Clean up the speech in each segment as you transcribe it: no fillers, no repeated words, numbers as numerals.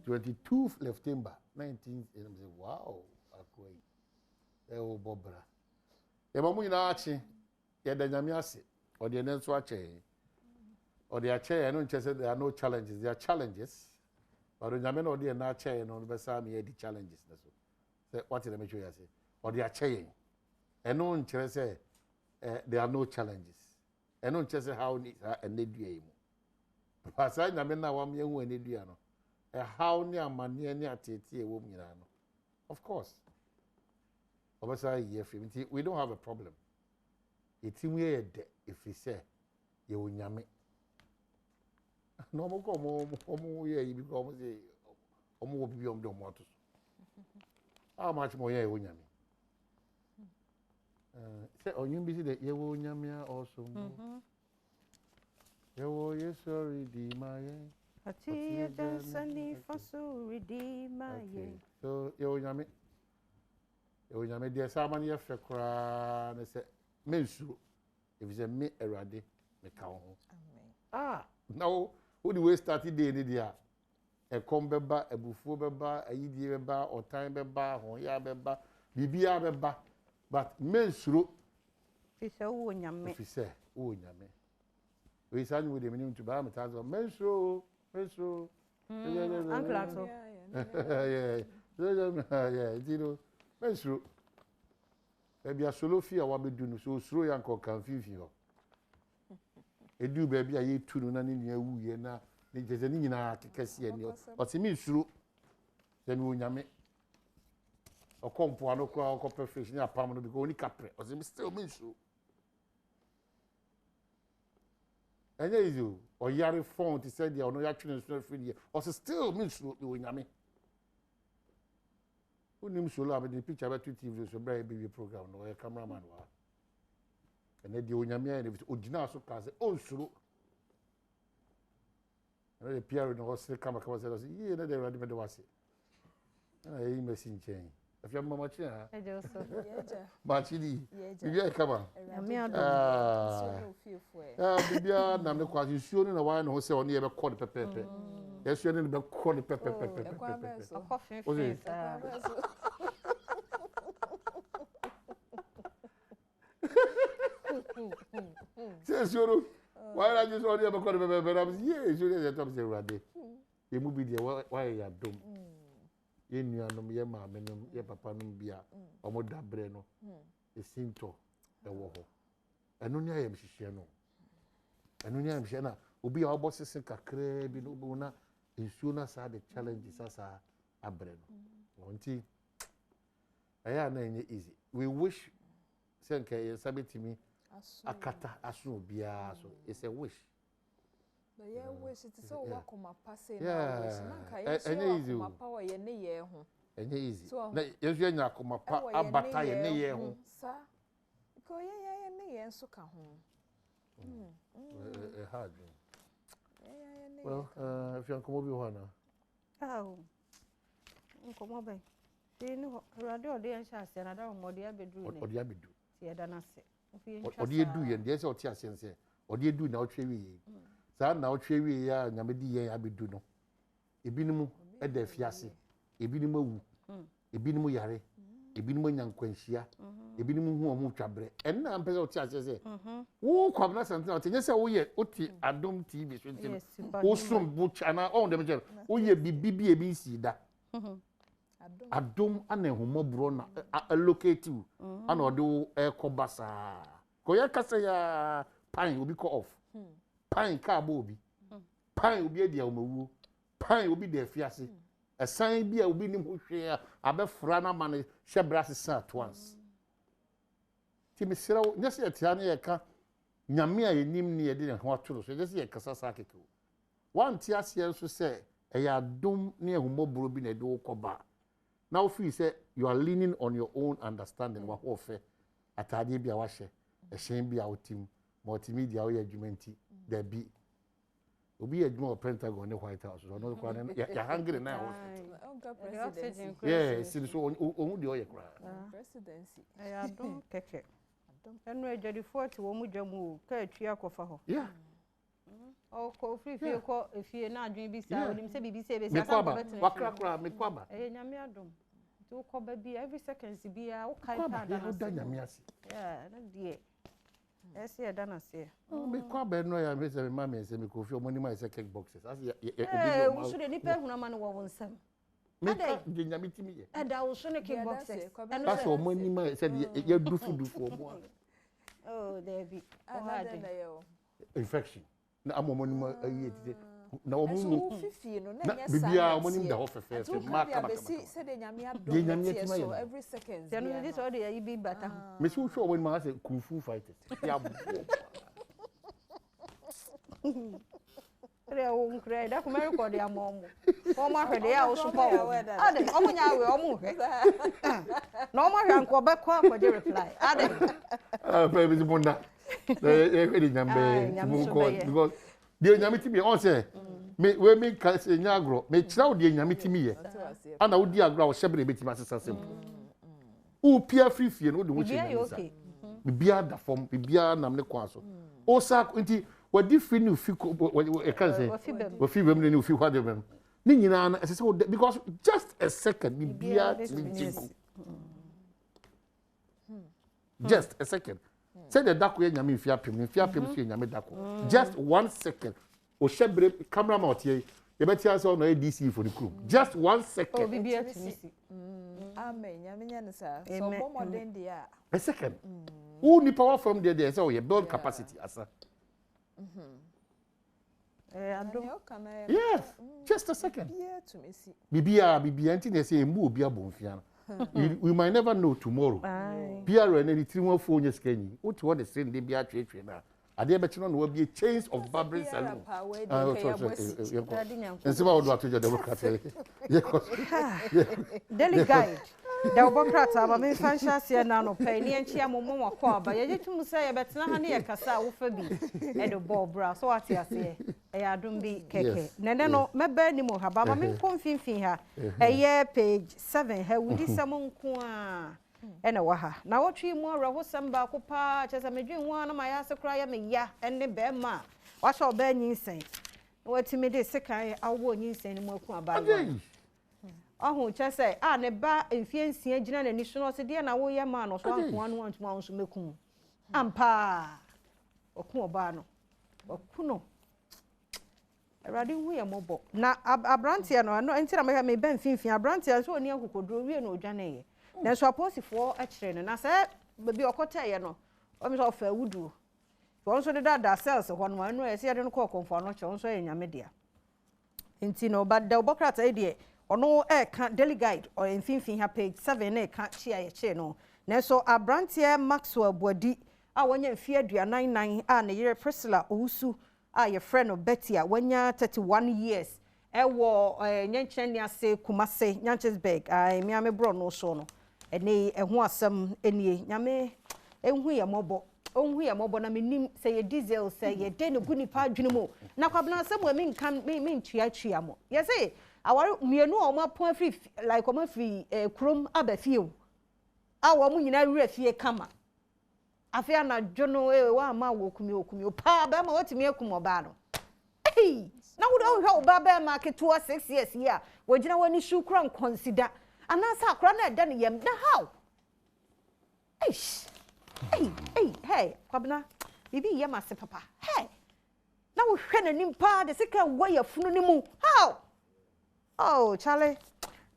22 September 19 and I say wow akoi e bobra e ba mu nyina achi ye da nyame ase o de nenso ache o de ache no nche say there are no challenges there are challenges but nyame no de na ache no be sa me the challenges na so say what did I make you say o de ache e no nche say there are no challenges e no nche say how ni enedua yi mu pasa nyame na wa me hu enedua no how ni amane ni atete e wo nyina no of course obasa ye film we don't have a problem etimu ye de if we say ye onyame no mo ko mo ye yi because mo say omo wo bibi om de mo ato how much mo ye onyame say onyum bi say ye onyame also ye wo ye sorry di my Ati ye jansani fasu redeemer ye. So ye onyame de sa man ye fe kra na se mensuro if say me erade me ka ho amen now who the way started day ni dia e kom beba ebufuo beba ayidie beba otan beba hoya beba bibia beba but mensuro fi se wo nyame we say we dey meaning to ba me tazo mensuro uncle ato yeah zero mensuro baby asolofia wa bedu no so osuro ya nko kan fifi ho edu baby aye tu no na ne nua wuye na ne jeze ni nyina kekese ani o se mi suro se mi onyame okompo ano kwa okọ perfection ya pam no because oni kapre o se mi still mi suro enye izo o yare phone ti said dia ono ya twene so free dia o se still mi suro mi onyame unim solo abi the picture about TV so bra baby program no e cameraman wa ene di onyame ya ne ogina so ka se on suro ene the PR no se kama se ye na de ready me de wase na e message nchen afia mama chi ha e je so yeja ba chi di bibia kama me ado so fiefo bibia na me kwa suo ni na wa no se oni e be call pepepe yesu ni be call pepepe coffee face Sure. Why are you so near because I'm here? You just say rade. You move there. Why you dom? You knew no ye mama no ye papa no bia. Omo dabre no. E sinto e wo ho. Eno nya ye mhihie no. Eno nya mhihie na obi a obo sese kakra bi no na ensuo na sa the challenges asa abre no. Wonti aya na enye easy. We wish senke ye sabetimi akata aso bia so it's a wish but yeah wish it is so work on my passing now wish nanka ye so my power ye ne ye ho enye easy na yesu nya akoma pa abata ye ne ye ho sa ko ye ne ye nso ka ho hard well if you come over here now nkomo ben ti ni radio de en sha se na da mo de abedu ne odi abedu ti e da na se odi edu ye de se oti asense odi edu na otwe wi sa na otwe wi ya nyame di ye abedu no ebinimu e da fiase ebinimu awu ebinimu yare ebinimu nyankwanhia ebinimu hu omu twabre enna ampese oti asense wo kwabna santina otenye se wo ye oti Adom TV so ntim wo som bu chana on dem je wo ye bibibi e bi si da Adom ana ehumobro na allocate ana odo ekobasa ko ye kasa ya pan obi call off pan ka ba obi pan obi edi awmawu pan obi de afiase esan bi a obi nim hwehwe abefra na mane hyebrase sa at once ti misira nyese etia na ye ka nyame a yenim ne ye de ho atoro so nyese ye kasa sa keke wan ti ase enso se eya Adom ne ehumobro bi na de okoba. Now feel say you are leaning on your own understanding wa ho fe atade bia wa hye ehyen bia otim multimedia wo adwumenti da bi obi adwuma Pentagon ne White House so no kwa ya hungry na ho yeah see so ohu de oye kra presidency Adom keke eno ejadi 40 wo mu dwamu ka atwi akofa ho yeah ko free ko efie na adwen bi sa onim se bibi se be sa sa wakra me kwaba nyame adom to ko ba bi every seconds bi a wo kai pa da nyame ase na die ese ya dana se me kwaba no ya me se me mama se me ko fi omoni ma se kickboxes as wo so de ni pe huna ma no wo nsam me ka de nyame timi ye ada wo so ne kickboxes that's omoni ma se ya dufu omo oh there be infection na amomoni ma ayi tete na omu fifie no na bibia omoni da ofefe ma ka ba se de nyame adom so every second ya no this all dey yi bi bata me so sure omoni ma say kung fu fighters ya re o nkre da ko me record ya mo o ma hwede ya o so pa o ade o mu nya we o mu hwe na o ma hwa nko be kwa ko de reply ade baby bunda e nyambe because the nyame timi on say me we me ka se nya agro me kira o de nyame timi ye ana wo di agro wo shebre betima sesasem u pia frifie no de wo che bibia da form bibia nam ne kwa so o sa nti wadi free ni fi e kan say wo fi bem ni fi hwa de bem ni nyina na se because just a second bibia tinko just a second say the dako ye nyame fi apem so ye nyame dako just 1 second o shebre cameraman otie e beti answer no DC for the crew just 1 second o bibia timisi amen nyame nya ne sa so bo modern dia a second who ni power from there say we build capacity asa yes just a second bibia nti na say embu obi abonfia we might never know tomorrow PR and any 3 4 years kenyi what the same dey bia twetwe na ade be chino no be a change of barbering salon ensiba odo atojo democrat daily guide da obokrata ba me fansha se na no pe ni enchi amommo wako aba ye jetum se ye betena ha ne ye kasa wo fa bi e do bobra so ati ase e adum bi keke nene no meba ni mo haba ma me konfinfin ha ye page 7 ha wudi samonko a ene wa ha na wotwi mu awra ho samba ko pa chese medwen ho na ma ya se kra ya me ya ene be ma wa sha oba nyinsen watimi de sekan awo nyinsen ni mu aku aba oh chese ne ba enfiensia gina na ni so no se de na wo ye ma no so anko anu antuma wo so mekum ampa oku oba no oku no erade hu ye mobo na abrantia no enti na me ba enfinfin abrantia so oni akokodro wie no odwane ye na so aposifo a kire no na se bi okota ye no o mi so fa wudu won so de da cells ho no anu e se de no kokonfo no che won so ye nyame dia enti no ba da obokrata e de ono ka daily guide or enfinfin ha page 7 na ka chia ye che no na so abrantia Maxwell Bodi a wonya mfi aduanan a ne yere Priscilla Owusu a ye friend of Betty a wonya 31 years e wo nyenchen ni ase Kumase Nyanchesburg ai mi ame bro no so no ene ehu asem enie nyame enhu ye mobo onhu ye mobo na menim se ye diesel se ye de ne guni pa adwene mo na kwabna asem we min kan min tua mo ye say awari mienu o ma pon free like o ma free krom abafie awo mu nyina wura fie kama afia na dwono wa ma wo okumi pa ba ma watimi akum oba no na wo do hwe oba ba ma keto 6 years here wo gina wani shukran consider anasa akra na da ne yem na how hey kwabna bibi yem ase papa hey na wo hwe na nimpa de sika waya funu ni mu how oh Charlie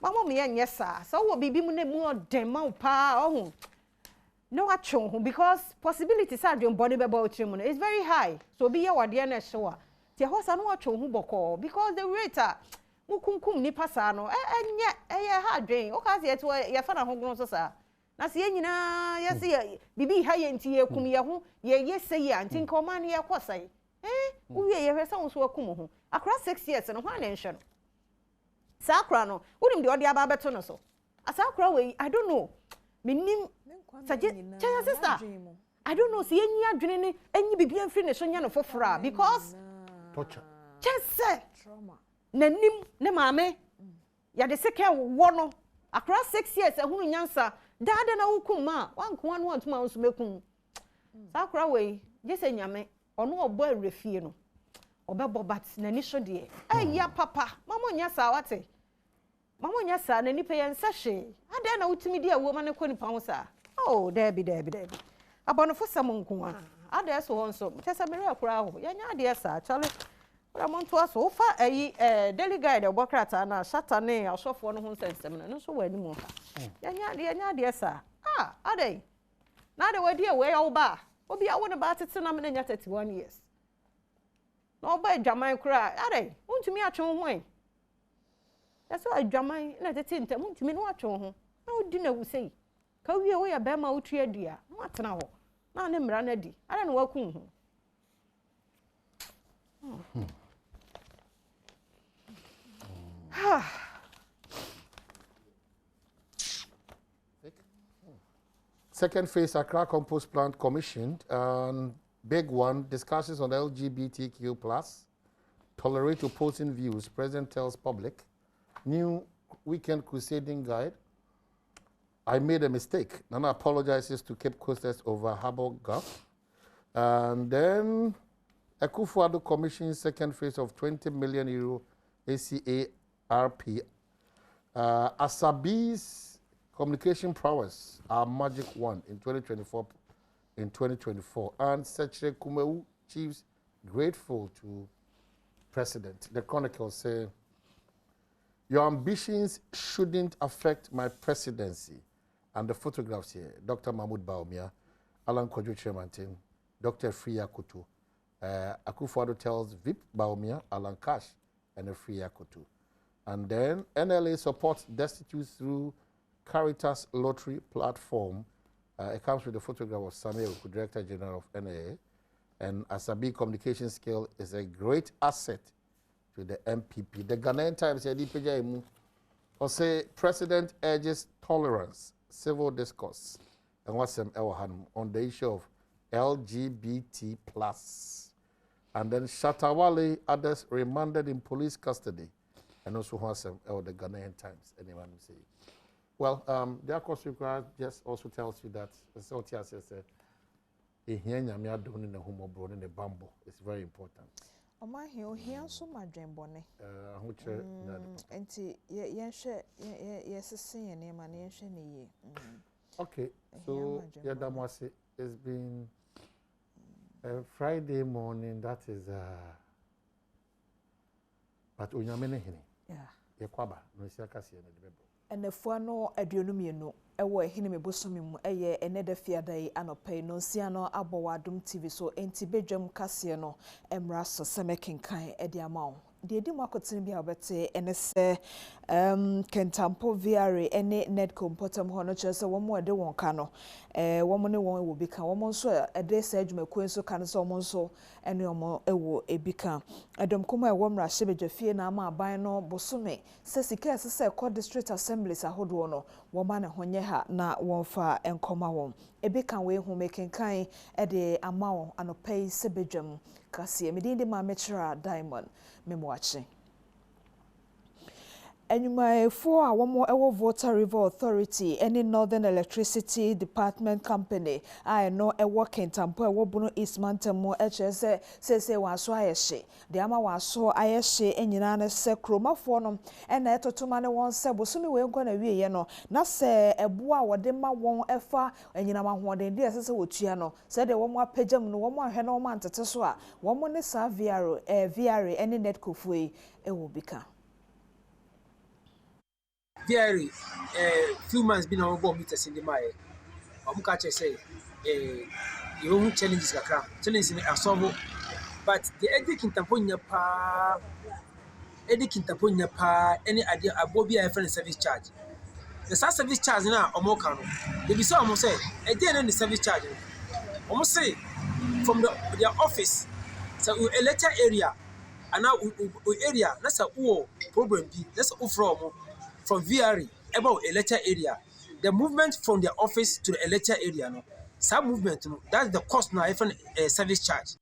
mama me yen yesa so wo bibi mu na mu odem ma pa oh no atwon ho because possibilities are don body beba otrim no is very high so bi ye wade na hyewa ti hosa no atwon ho boko because the rate mukunkum ni pasa no enye ha dwen o ka se eto ye fa na ho gno so sa na se nyina ye se bibi ha ye nti ye kum ye ho ye se ye anti nka o ma ne ye kwosai wo ye hwe sa wo so akum ho akra 6 years no ho na nhwe no sakra no wonim de ode aba beto no so asakra we I don't know minim saje chaya sister I don't know see enyi adwene ne enyi bibia mfiri ne so nya no fofora because torture chese trauma nanim ne maame ya de seke wo no akra 6 years ehunu nyansa dada na hukum ma wanko anu antuma nso mekum sakra we je se nyame ono obo awrefie no obebo but nani so de ya papa mama nya sa wate mama nya sa na nipa ye nsa hwe ade na wutumi de awo ma ne ko nipa ho sa oh debi abonofo sam nko a ade so ho nso tesa mere akura ho ya nya ade sa chale ramonto aso fa ayi daily guide obokrata na shatane asofo no ho nsensem no so wani mu ha ya nya ade sa ade na ade wadi e we ya wo ba obi awo ne ba tete na me nya 31 years no ba adwaman kura ade untumi atwe ho en eso adwaman na tete ntem untumi no atwe ho na odi na wusei ka wie wo ya ba ma utu adua no atena ho na ne mra na di ade no wakun ho Second phase Accra Compost Plant commissioned, and big one discussions on LGBTQ plus, tolerate opposing views. President tells public, new weekend crusading guide. I made a mistake. Nana apologizes to Cape Coasters over Harbour Gulf. And then Akufo-Addo commissions second phase of 20 million euro ACARP. Asabi's communication prowess, our magic one in 2024. And Secretary Kumewu chiefs grateful to President. The Chronicle say, your ambitions shouldn't affect my presidency. And the photographs here, Dr. Mahmoud Baumia, Alan Kwadwo Chairmantin, Dr. Freya Kutu. Akufo-Addo tells VIP Baumia, Alan Cash, and Freya Kutu. And then NLA supports destitutes through Caritas Lottery platform. It comes with a photograph of Samuel, Director General of NLA. And Asabi communication skill is a great asset to the MPP. The Ghanaian Times said, say President urges tolerance, civil discourse, and what's on the issue of LGBT plus. And then Shatawale, others remanded in police custody. And also what's the Ghanaian Times. Anyone say? Well, the course required just also tells you that the Sotia says a hianya doing in the homo bro in the bamboo is very important. Oma here so my dream bonnet. Which okay, so yeah, that was it. It's been Friday morning. That is but unyamene hini. Yeah. Yakwaba no siakasi na debebo. Enefua no aduonu ewo ehine mebosomi mu eye enede fiadai anopai no sia no abowa Adom TV so enti bedwam kase no emra so semekenkan edi amawo de edi makotene bia obete enese kentampo viare ene nedco potom hono chese womo ede wonka no womo ne won ewo bika womo nso ede sa adwumaku nso kan so womo nso ene womo ewo ebika Adom koma ewo mra hyebedwafie na ama aban no bosome se sika sese ko district assemblies ahodo no woma ne honye ha na wonfa enkoma won ebika we hu mekenkan ede amawo anopai sebedwam kase medinde ma mechra Diamond memwache Enyumaefo a womo ewo Volta River Authority any Northern Electricity Department Company I no ewo kentampo ewo bunu East Mantemo HSE sese waso ayehye de ama waso ayehye enyina na se kromafo no na etotoma ne won se bosumi we nkwa na wieye no na se ebo a wode ma won efa enyina mahoden de sese wotua no se de womo apagam no womo ahwe na womo antete so a womo ne sa VR any netco fuei ewo bika very few months been on board meters in the mile. Omukache say you own challenges kakra. Challenges in asobo. But the Edikintaponya pa any idea abobi a friend service charge. The service charge na omoka no. They be say almost say a day the service charge. Almost say from their office so a letter area and now area that's a problem be that's from VRE about a letter area. The movement from their office to the letter area, no, some movement, no, that's the cost now, even service charge.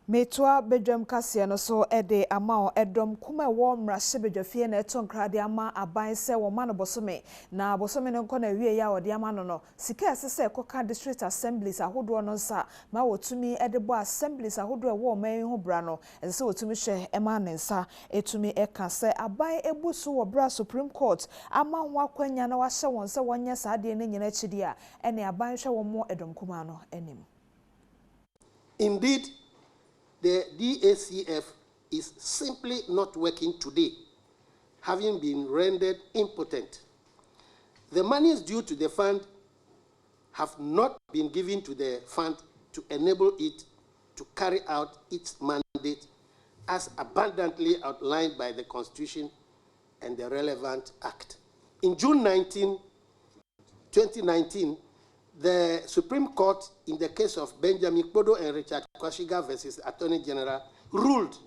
Metua bedwam kase no so ede ama edom kuma wo mrahye bedwafie na eto nkrade ama aban se wo ma no bosome na bosome no nko na wie ya wo de ama no sika esese ekoka district assemblies ahodo no nsa ma wotumi ede bo assemblies ahodo wo man ho bra no esese wotumi hwe ema ne nsa etumi eka se aban ebusu wo bra Supreme Court ama ho akwanya na wa hye won se wonye saade ne nyina chidi a ene aban hwe wo mo edom kuma no enim. Indeed, the DACF is simply not working today, having been rendered impotent. The monies due to the fund have not been given to the fund to enable it to carry out its mandate as abundantly outlined by the Constitution and the relevant act. In June 2019, the Supreme Court, in the case of Benjamin Kpodo and Richard Kwashiga versus Attorney General, ruled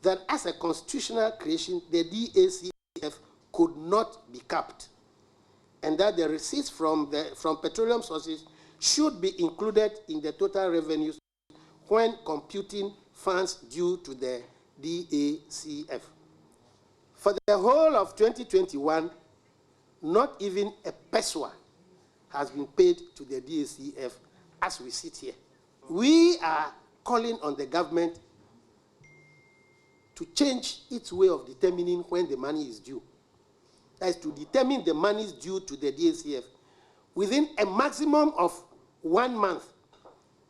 that as a constitutional creation, the DACF could not be capped, and that the receipts from petroleum sources should be included in the total revenues when computing funds due to the DACF. For the whole of 2021, not even a peso has been paid to the DACF as we sit here. We are calling on the government to change its way of determining when the money is due. That is to determine the monies due to the DACF within a maximum of 1 month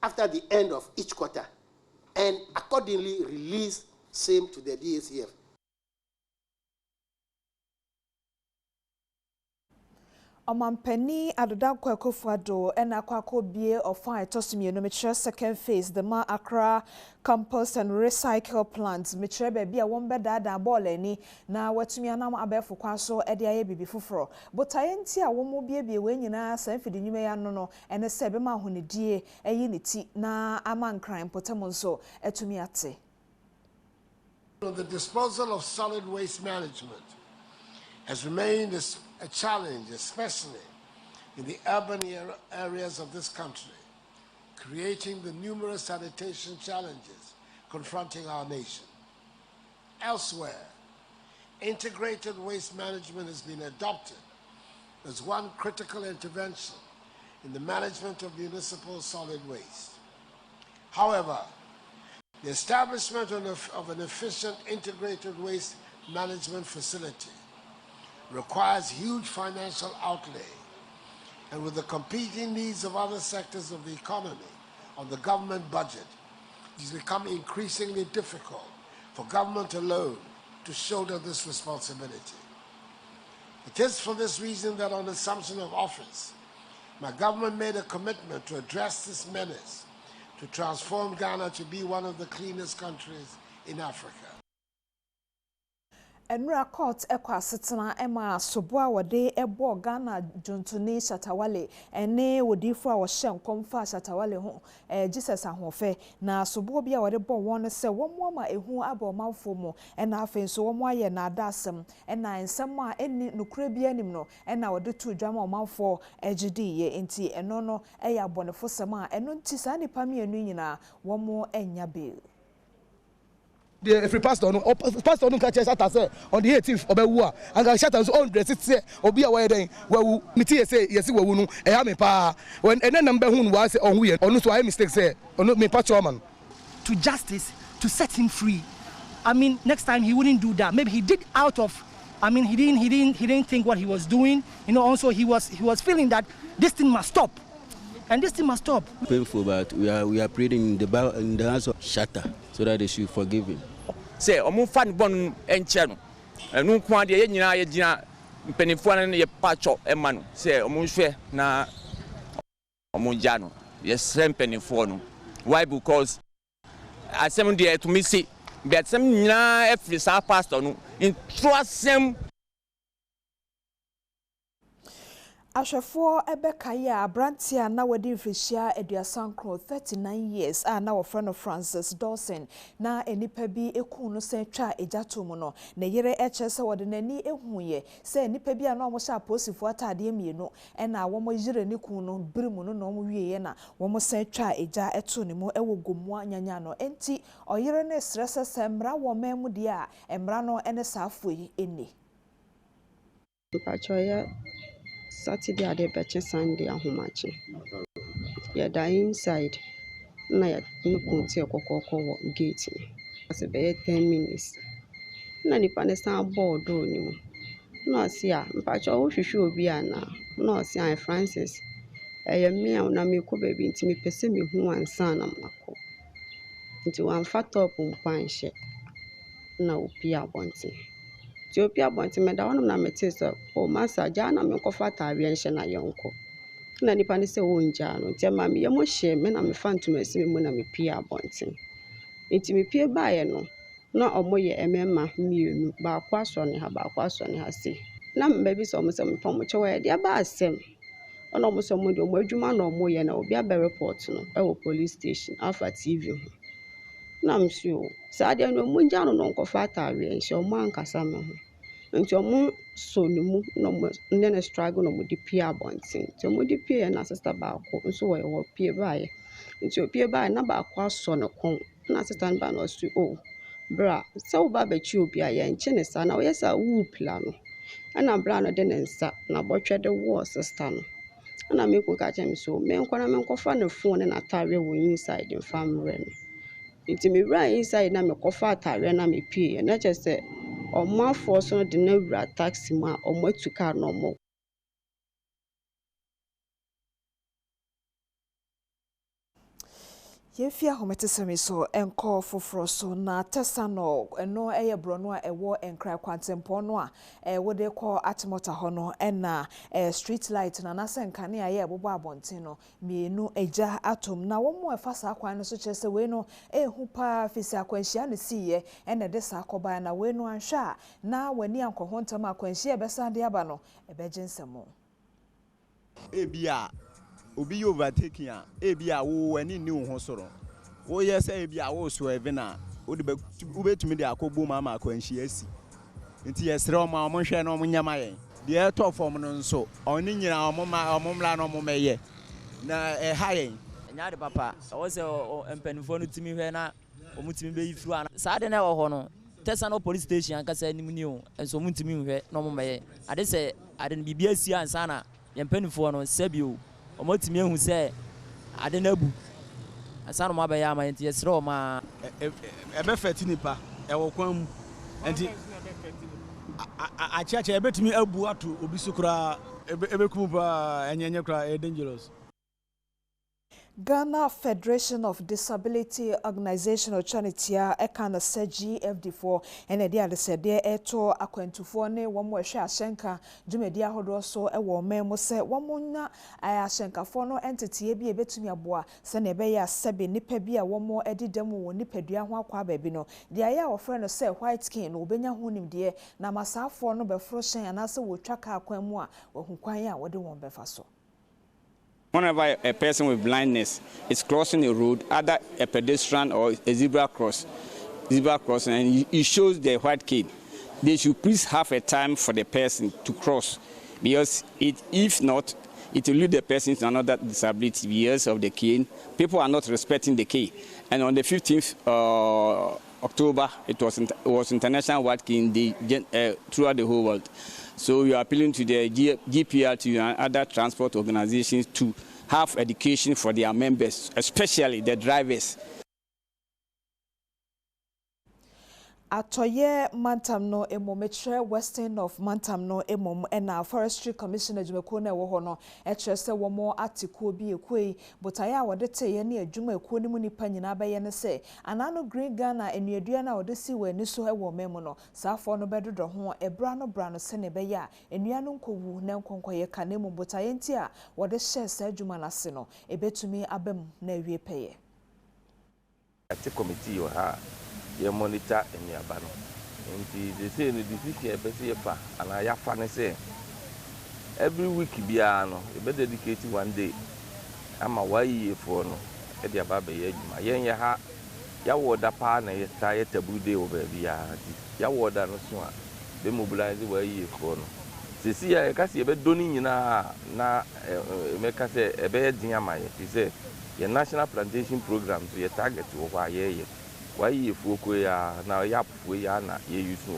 after the end of each quarter, and accordingly release same to the DACF. Omampeni adoda kwakofado ena kwako bie ofa etosumi no metre second phase the Ma Accra compost and recycle plants metre be bia won beda da ball ani na watumi anam abefo kwaso ede aye bibi foforo botaye nti a wo mo bie we nyina san fidi nyume ya no ene se be ma honedie eyi ne ti na amankran potem nso etumi ate. The disposal of solid waste management has remained a challenge, especially in the urban areas of this country, creating the numerous sanitation challenges confronting our nation. Elsewhere, integrated waste management has been adopted as one critical intervention in the management of municipal solid waste. However, the establishment of an efficient integrated waste management facility requires huge financial outlay, and with the competing needs of other sectors of the economy on the government budget, it has become increasingly difficult for government alone to shoulder this responsibility. It is for this reason that on assumption of office, my government made a commitment to address this menace, to transform Ghana to be one of the cleanest countries in Africa. Enra court ekwa setena ema soboa wode ebo Ghana Jontoni Shatawale ene wodifo a wo hye nkomfa Shatawale ho Jesus ahofe na soboa bia wode bo won se wo mo ma ehu abomanfo mu ena afen so wo mo aye na adasem ena ensem a eni nokura bia nim no ena wode to dwama omanfo egidi ye enti eno no eya abonefo sem a eno nti sa nipa mienu nyina wo mo enya be. The free pastor no catch us say on the 18th obewu and ga shata so on dress say obi a den wawu miti say yes wawu no e ha me pa when enenam be hu no wa say on hu ye onu so I mistake say onu me pa chairman to justice to set him free. I mean, next time he wouldn't do that. Maybe he did out of, I mean, he didn't think what he was doing. You know, also he was feeling that this thing must stop. And this thing must stop. Painful, but we are praying in the hands of Shatter so that they should forgive him. Say, omu fan bon encheno. Enu kwa de nyina ye gina mpenifo na ye pacho emanu. Say omu hwe na omu jano. Yes, mpenifo no. Why? Because asem de to me see but some nyina every sa pastor no in trust him. Ahwefo ebekaya abrantia na wadi mfishia eduasankro 39 years na wofrɛ Francis Dawson na enipa bi eku no se twa ejato mu no na yere ekyese wode nani ehuye se enipa bi na omo sha posifo atade mienu na womo yire ne ku no birimu no omo wieye na womo se twa eja eto ne mu ewo gomua nyanya no enti oyere ne stress semra wo memu dia emra no ene saafo yi eni Pachoya Saturday at the Betche Sunday ahomachi. Yeah, da inside. Na ya nukunti okoko gate. As a 10 minutes. Na nipa ne san board do ni mu. Na si a mpacho wo hwehwe obi ana. Na si an Francis. Me a na me ko baby nti me pese me hu ansa na mako. Nti wan fa top mpanhye. Na opi abonte. Ethiopia bonti me da wonum na mete so o masa ja na me kofa tawe enhye na yonko na nipa ne se wo nja no ntia ma me yemo hye me na me fantum asimi mu na me pia bonti enti me pie baaye no na omoye emema mienu ba kwa so ne ha se na me bi so mo se me pom chewe de ba asem ona mo so mo de mo adwuma na omoye na obi aba report no e wo police station Alpha TV ho na msio sa de no mo nja no kofa tawe enhye o man kasa me ho nti omo so ne mu no mo ne struggle no mo di pia bontin nti omo di pia na sister ba ko nso wo pia baaye nti opia baaye na ba ko aso ne kon na sister ba no so o bra so ba ba chi obi aye nche ne sa na wo yesa wu pla no na bra no de ne nsa na botwe de wo sister no na me ko ka chem so me nkwana me nkofa ne phone na tare wo inside the family no nti me bra inside na me kofa tare na me pie na che se Oma force no de na wura taxi ma omo tuka no mo Yefia hometesemi so enko foforo so na tesano eno eye brono a ewo enkra kwantempo no a wode ko atmota ho no na street light na nasenkane aye bobo abonten no mienu eja atom na wo mo efasa akwan no so chese we no ehu pa fisi akwanhia ne siye ene de sa akoba na we no anhwa na wani ankoho ntam akwanhia besa de aba no ebegyensemo ebia obi overtaking a ebia wo ani ni ho soro wo yes ebia wo so evena wo de betumi de akobo mama akwanhia asi nti yesre o ma mo hwe na o nyama yen de to form no nso oni nyina o mla no mo meye na ha yen nya de papa wo se empanifo no timi hwe na o mutimi be yifiru ana sa de na wo ho no Tesano police station ankasa nim ni o enso mutimi hwe na mo meye ade se ade no bibia si ansa na empanifo no sebio omo timi ehu se ade na bu asano ma be ya ma enti yesre o ma ebe feti nipa e wo kwan mu enti a chacha ebe timi abu ato obi sukura ebe kum ba enyenye kura dangerous. Ghana Federation of Disability Organization or Chanitia ekana se GFD4 ene dia de se de eto akwantufo ne womo ehwe ahyenka dwumedi ahodo so ewo memo se womo nya ahyenkafo no entity bi ebetumi aboa se ne be ya sebe nipa bi a womo edidam wo nipadua ho akwa baabi no dia ya ofre no se white skin no obenya ho nimde na masafo no befro hyen anase wo twaka akwan mu a wo kwan a wode won befa so. Whenever a person with blindness is crossing a road, either a pedestrian or a zebra crossing, and it shows the white cane, they should please have a time for the person to cross, because if not, it will lead the person to another disability because of the cane. People are not respecting the cane. And on the 15th October, it was International White Cane Day throughout the whole world. So we are appealing to the GPRT and other transport organizations to have education for their members, especially the drivers. Atoye Mantam no emometre western of Mantam no emom ena forestry commissioner jumeko na wo ho no etrese wo mo atiko bi ekoi botaya wode teye na adwuma ekuo ni mu nipa nyina abaye ne se anano green Ghana enuadua na wode si wani so ewo memo no saafo no bedodo ho ebra no se ne be ya enua no nkowu na nkonkoye kanemu botaya nti a wode hye se adwuma na se no ebetumi abam na awie peye ati committee yo ha ye monitor any abano nti they say the decision be say fa ana ya fa ne say every week biara no e be dedicate one day ama wayi for no e dia ba be ye adwuma yen ye ha ya woda pa na ye ta ye tabu day over biara ya woda no so a be mobilize wayi for no sisi ya ka se be doni nyina na me ka se e be din ama ye ti se ye national plantation program to ye target wo kwa ye wayi for ko ya na ya fu ya na ye use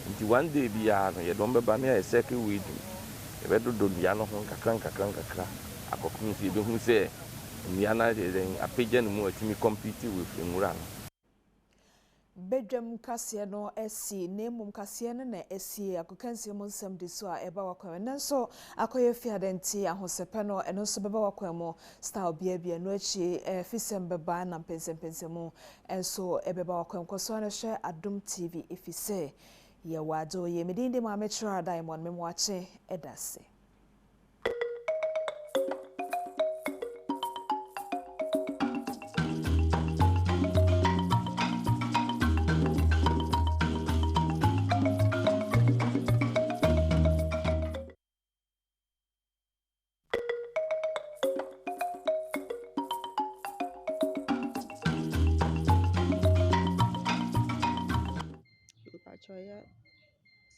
nti one day biara no ye don be ba na ye second week ebe dodo bia no ho kakra akokun si be hu se bia na de apagya no mu atimi compete with nwura no Badwam kase no esi nemum kase no na esi akokansi mu nsem de so a eba wakwan nanso akoye fiadenti ahosepe no eno so beba wakwan mu style bia no achi fisem beba na pensempensemu enso ebeba wakwan koso na hwe Adom TV ifise ye wado ye medinde ma metro diamond memwache edase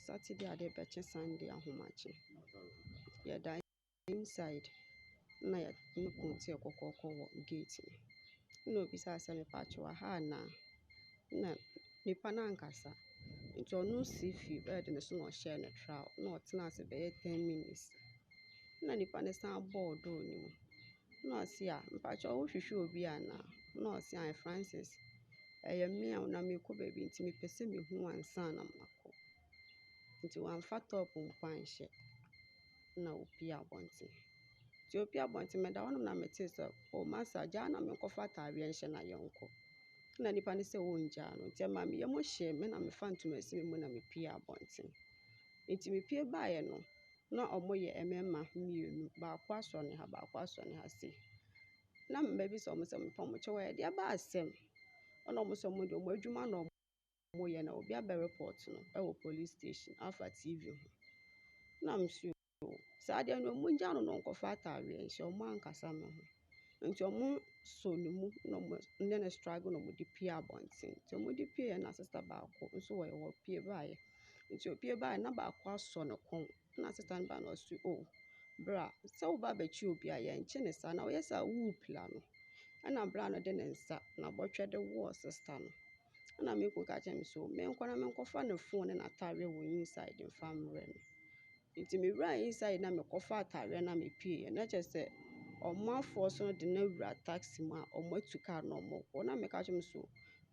Saturday ade beche Sunday ahomache ya da inside na ya nukunti ekokoko wo gate no bisa se me pacho ha na nipa na nkasa nti onu si fi bed ne so no share ne trial na otena se be 10 minutes na nipa ne san board oni na osi a mpacho wo hwehwe obi ana na osi an Francis me a na me ko baby nti me pese me hu ansa na mako nti wan fa top mpanhye na opi abonte ti opi abonte me da wonum na mete so o masa ja na me ko fa tawe nhye na yonko na nipa ne se wo nja no nti ma me yemo hye me na me fa ntumasi me na me pi abonte nti me pie baaye no na omoye emema mienu ba kwa so ne ha ba kwa so ne ha se na me bi so mo se me pom chewe de ba asem ona mo so mo de mo adwuma na moye na obi aba report no e wo police station Alpha TV na msu sa de no munja no no kofa tawe nse o man kasa me ho nti o mo so ne mu no mo ne na struggle no mo di pia bontin nti o mo di pia na sister ba ko nso wo pia baaye nti o pia baaye na ba ko aso no kon na sister ba no su o bra so ba ba chi obi aye nche ne sa na wo yesa wu pla no ana bra no de ne nsa na botwe de wo sister no na me ko ka chem so me nkwana me nkofa na phone na tare wo inside the family no nti me wura inside na me kofa tare na me pie na che se omafo so de na wura taxi ma omatu car no mo ko na me ka chem so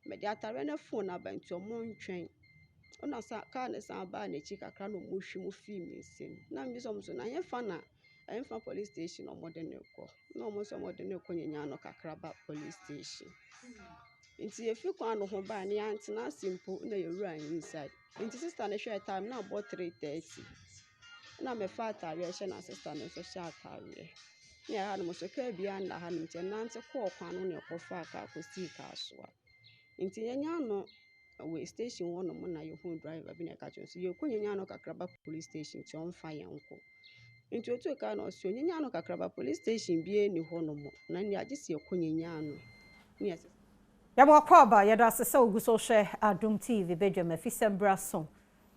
me de atare na phone na ba nti omo ntwen ona sa car na sa ba na chi kakra no mo hwi mo fi mi nsem na me so na ye fa na fa police station omo de ne ko na omo so mo de ne ko nyanya no kakra ba police station nti efi kwa no ho ba ne antena simple na yewura inside nti sister na hwe time na about 3:30 na me fa atare hye na sister no so hye atare na ya no so ka bia na ha nti na nti ko kwa no ne ko fa ka ko si ka so nti nyanya no we station one no na ye hu driver bi na ka cho so ye ko nyanya no kakraba police station ti on fa yanko nti otu ka no so nyanya no kakraba police station bi eni ho no mo na ni agisi ye ko nyanya no ni Yabo kwaba yada asesa oguso hwe Adom TV Badwam fisembra so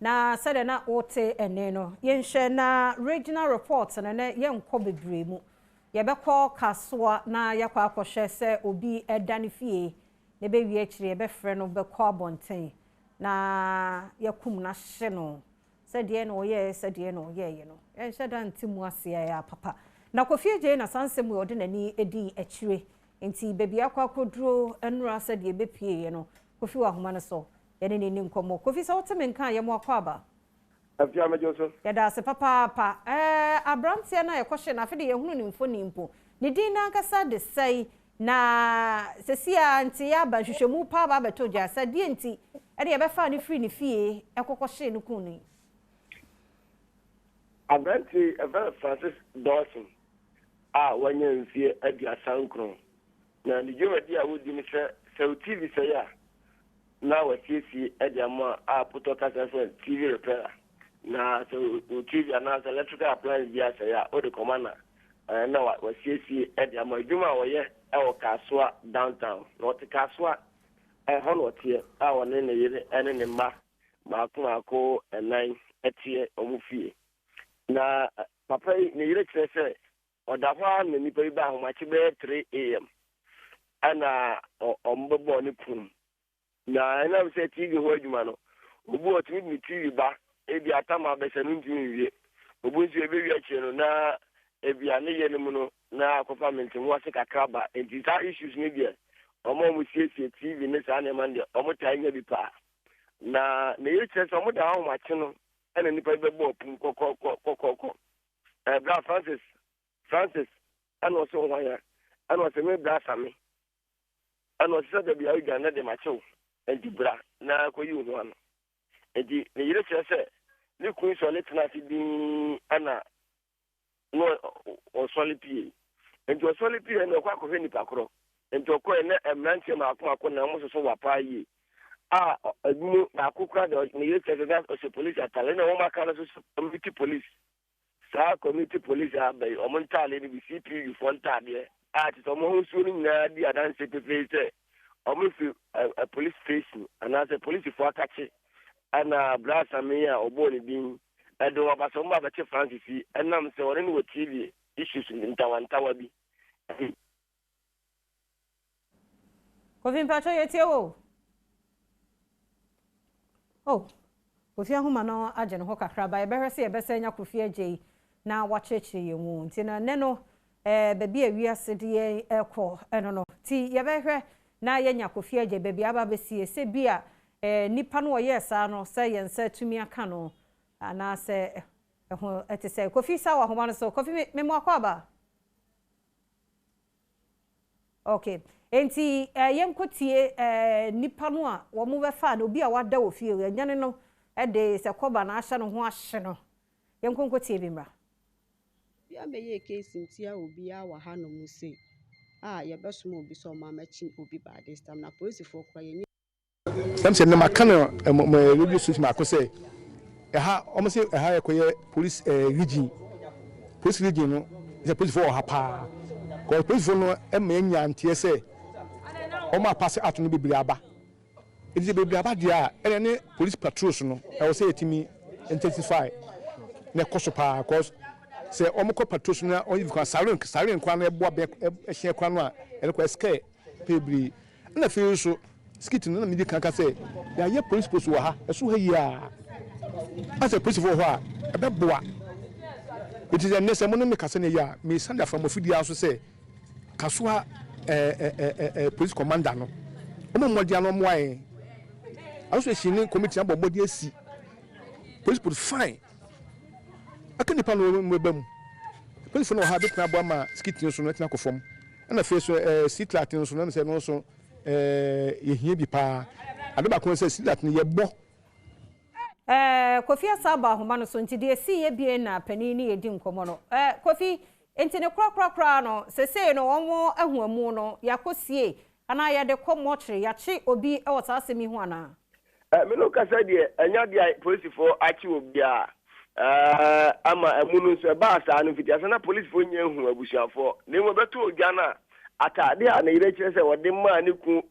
na sede na wote ene no yenhwe na regional reports na yenko bebremu yebekọ kasoa na yakwa akohwe se obi edane fie ne be wie akire yebefre no bekọ abonten na yakum na hye no sede na oye sede na oye no yenhwe da ntimu ase ya papa na kofie je na sansem we odinani edi akire nti bebi akwa kodro enura sede ebepie no kofi wa homa no so yene ne nkomo kofi so teme nka ye mo akwa aba afia mejoso yada se papa abrantia na yekohye na afede ye hunu ni mfoni mpo ne din na nkasa de sai na sesia nti ya ba hwehwemu pa ba beto ja sadie nti ede ye befa ne free ne fie ekokohye ne kunu abranti Francis Dawson wanya mfie aduasa nkron na ni jewa dia wodi ni se TV se ya na wa TC ediamo puto kasa se TV repair na so TV and electrical appliance bi asa ya o de commander na wa CC e de amadwuma wo ye e wo Kaswa downtown not Kaswa e hono tie a woni ne yire ene ne ma ko enan etie omufie na papa ne yire kire se odafa na nipa bi ba homachi be 3 am ana ombebo ne pum na ena se TV ho adwuma no obu otimi mi TV ba ebi atama besanu ntimi wie obu nso ebe wi akire no na ebi ane ye ne mu no na akofa mentim wase kakraba enti ta issues ne bia omo mu siesie TV ne sa na man de omo tanya bi pa na ne yire kire so omo da ho machi no ena nipa be bo pum kokoko bra Francis ana so wanya ana so me bra sami ana so da bia uga na de macho enti bra na ko yi wo no enti ne yire kire se ni kun so le tena fi din ana no o solipie enti o solipie na kwa ko heni pakro enti o ko na emrante ma akọ na mo so wapa yi admu na akukra de ne yire kire ga o se police atale na wo maka na so community police sa community police abai o mo ntale ni CPU fo ntade ti so mo husu ni na di adanse pepe se o mo fi police station and as a police for akache ana brasa me ya oboni bin edo wabaso mba bache Francis enam se woni wo TV issues ntawantawa bi Kovin pacho yetie wo Kofi ahoma no agye no ho kakra ba ebehwe se ebese nya Kofi agye na wacheche yemu nti na neno bebi awiase de ekọ eno no ti yebehwe na yenya Kofi agye bebi aba besie se bia nipa no ye sa no se yensa tumi aka no ana se ho etese Kofi sa wa homa no so Kofi memo akwa ba okay enti yenkotie nipa no a wo mo befa na obi a wada wo fie nyane no ede se koba na ahye no ho ahye no yenkonkotie bi mra bia meye case ntia obi a wa ha no mu se ye besom obi so ma machi obi ba this time na police for kra ye Them say no makana radio station ma ko say almost say ekoye police region no is a police for hapa ko police for no nya antie say o ma pass out no bibiri aba it is bibiri aba dia ene police patrols no I will say etimi intensify na kosopa cause say o mo ko patrols no on you can siren kwa na ebo be ehye kwa no a ene ko escape pebri na fe so skit no na midi kanka say ya ye police post wo ha eso ha yi a as a police for ho a ebeboa it is a nese mo no me kase ne ya me sanda from ofidi aso say Kaswa police commander no o mo dia no mo ai aso shini committee abobodi asi police put fine akani pa no mo bam police no ha betna abo ama skit no so no tena kofom na fe so sitlat no so no se no so yehie bi pa adoba kon se sitlat no ye bo Kofi asaba homa no so nti de si ye bie na panini edi nkomo no Kofi enti ne krakrakra no sese no wonwo ahuamu no yakosie ana ya de komotre ya chi obi e wota asemi ho ana me no kasa de anya de police for achi obi a ama amunu so ba sa no fiti asana police for nya hu abusiafo ne mo beto ogya na atade a na ire kire se wode ma ni ku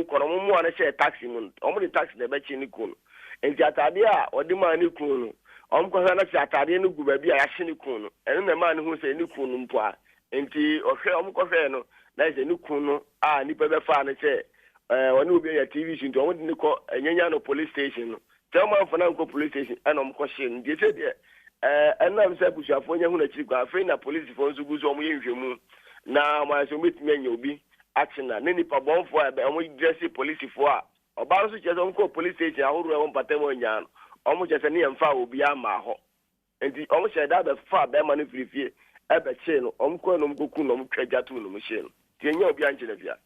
koromo mu ana she taxi mun omo de taxi de be chi ni ku enti atade a wode ma ni ku no omko na se atade no gu ba bi a ya hye ni ku no ene na ma ni hu se ni ku no mpo a enti ohwe omko hwe no na se ni ku no a ni pe be fa na se woni obi ya TV shin to wodi ni ko nyanya no police station no tell man for na ko police station ana omko hye no je se de enam se busuafo nya hu na chiri kwa fe na police fo nso guzo omo ye nhwemu na ma so metime nya obi action na ne nipa bonfo a be omo dress police fo a oba nso che so omko police station ahoro e won patemo nya no omo che se ne yemfa obi ama ho enti omo che da be fa be ma no firifie e be che no omko no mkoku no mtwaja tu no mhye no tie nya obi anche na bia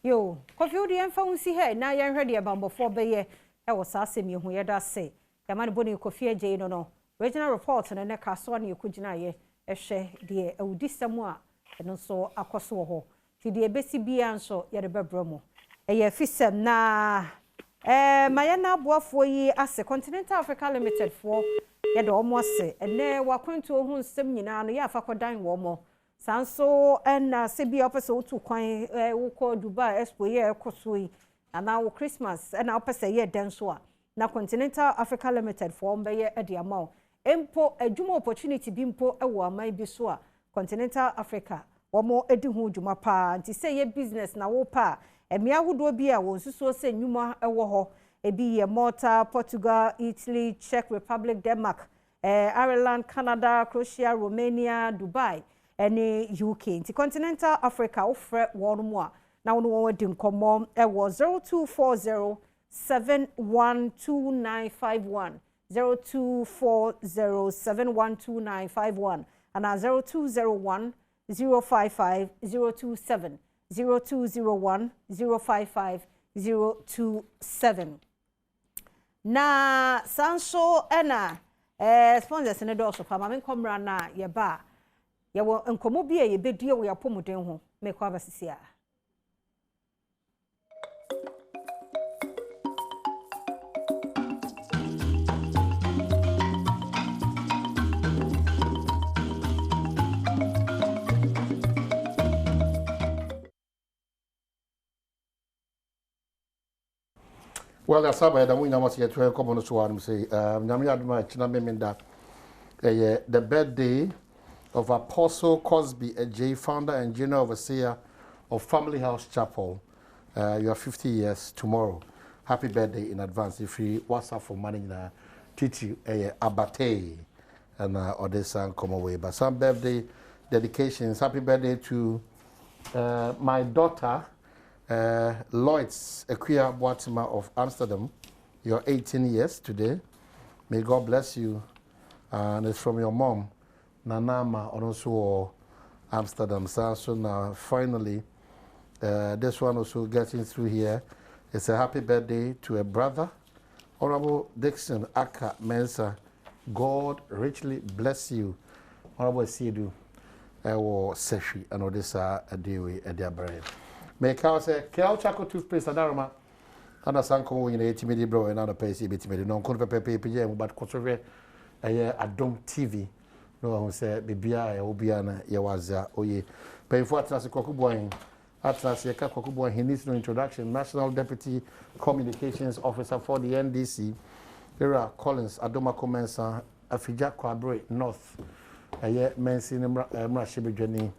yo Kofi odi emfa unsi he na ye hwede e bambofo be ye e wo sa asemi hu ye da se yamane boni Kofi agye no regional report na ne kaso na ekugina ye ehwe de awudisem a eno so akoso ho ti de besi bia nso ye de bebramo eye fisem na Mayana boafo yi ase Continental Africa Limited for ye do omo ase ene wakwantu ohun nsem nyina no ye afa kodan wo mo sanso na se bia opese otu kwan wo ko Dubai Expo ye ekoso yi ana wo Christmas na opese ye denso a na Continental Africa Limited for mbe ye ade amao empo adwuma opportunity bi mpo ewo aman bi so a Continental Africa wo mo edi hu dwuma pa nti se ye business na wo pa emia hudo bi a wo suso se nyuma ewo ho ebi ye Malta, Portugal, Italy, Czech Republic, Denmark, Ireland, Canada, Croatia, Romania, Dubai, and UK. Nti Continental Africa offer one more. Now no one din komo ewo 0240 712951 0240 712951 and 0201 055 027 0201 055 027. Na sanso ena sponsors ne do so pa ma menkomra na ye ba ye wo enkomo bi ye bedie wo ya pomuden ho me kwa basisia. Well, that's about the winner was here to come on to one say, the birthday of Apostle Cosby, a J founder and general overseer of Family House Chapel. You are 50 years tomorrow. Happy birthday in advance. If you WhatsApp for money, Titi Abate and Odessa come away. But some birthday dedications. Happy birthday to my daughter. Lloyd's Equia Boatima of Amsterdam. You're 18 years today. May God bless you. And it's from your mom, Nanama, also Amsterdam. So now, finally, this one also getting through here. It's a happy birthday to a brother, Honorable Dixon Aka Mensa. God richly bless you. Honorable Sidu, Seshi, and Odessa Adewe Ediabre. Make out say Kel Chaco toothpaste and aroma. And a sanko in 80 million bro and other pace bit million. No, couldn't pay PJ, but conserve Adom TV. No one said, Bibia, Obiana, Yawaza, Oye. Pay for Atlas Kokuboy. Atlas Yaka Kokuboy, he needs no introduction. National Deputy Communications Officer for the NDC. Era Collins, Adoma Comensa, Afija Kwabre North. A year Mensi Mrashibi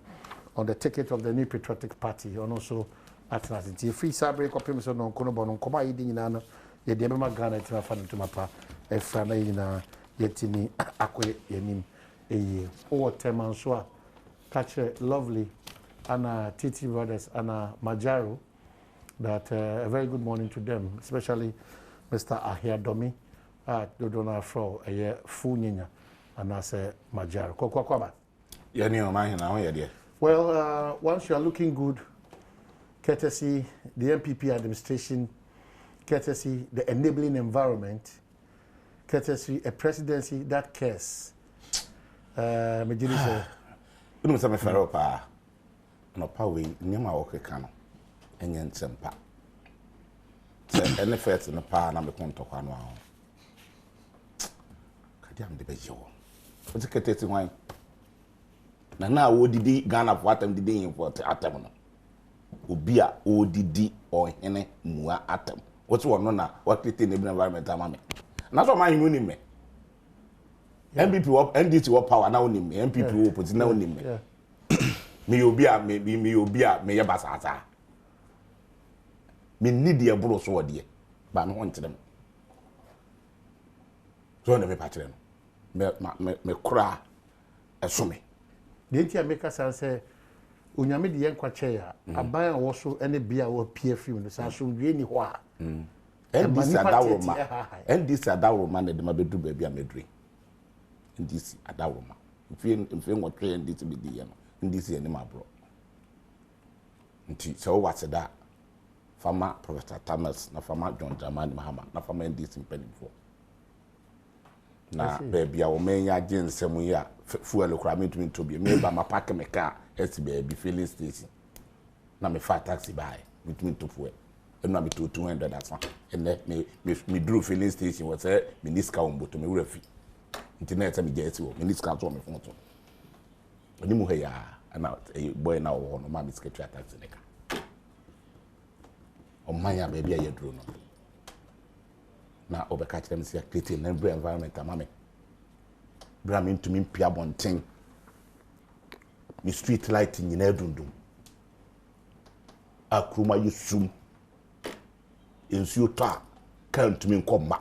on the ticket of the New Patriotic Party, and also Atlas. It's a free sabre copy, so no Konobono, Koma eating in Anna, yet the Emma Ghana to my father to my pa, a Frana Yetini, Aqua Yenim, a or Temansua, catch a lovely Anna Titi Brothers, Anna Majaro, that a very good morning to them, especially Mr. Ahia Domi, Dodona Fro, a year Funina, and I say Majaro. Kokwaba. Yanni, my dear. Well, once you are looking good, courtesy the MPP administration, courtesy the enabling environment, courtesy a presidency that cares. Majority. You know, some fellow pa, no power, Nima Okekano, and Yen Sempa. Any first in the pa, and I'm the conto one. Kadam de Bejo. What's the courtesy wine? Na odidi Ghana for atem didi import atem no obi a odidi ohene mua atem what one no na what create enabling environment amame na so man you ni me MPP wo NDC wo power na oni me MPP wo opposition na oni me me obi a me obi a me ye basasa me need e bro so ode ba me ho ntirem so na me pa kire no me kura esome the entire maker say unyame de yenkwa cheya aban a wo so ene bia wo pie film no sa so wie ni ho a NDC adawroma na de mabedu ba bia medre NDC adawroma mfe ngotwe NDC be di ye no NDC ene mabro nti so what da fama Professor Thomas na fama John Dramani Mahama na fama NDC mpanimfo na baby a wo menya gensem ya fuel kura me to be me ba ma park me car esi baby filling station na me fa taxi by between to fuel ɛnu ami to 200 afa ɛnɛ me drew filling station wɔ sɛ me niska wɔn boto me wura fi nti na ɛsɛ me gya esi wɔ me niska to me fon to ɔni mu ha ya ɛna boy na wɔ hɔ no ma me sika tua taxi ne ka ɔman ya baabi a yɛ duro no na ɔbɛka kyerɛ me sɛ create an environment ama me bra me ntumi mpia bɔnten me street light nyinaa dundum akruma yesum ensuo tɔ a ka ntumi nkɔ mma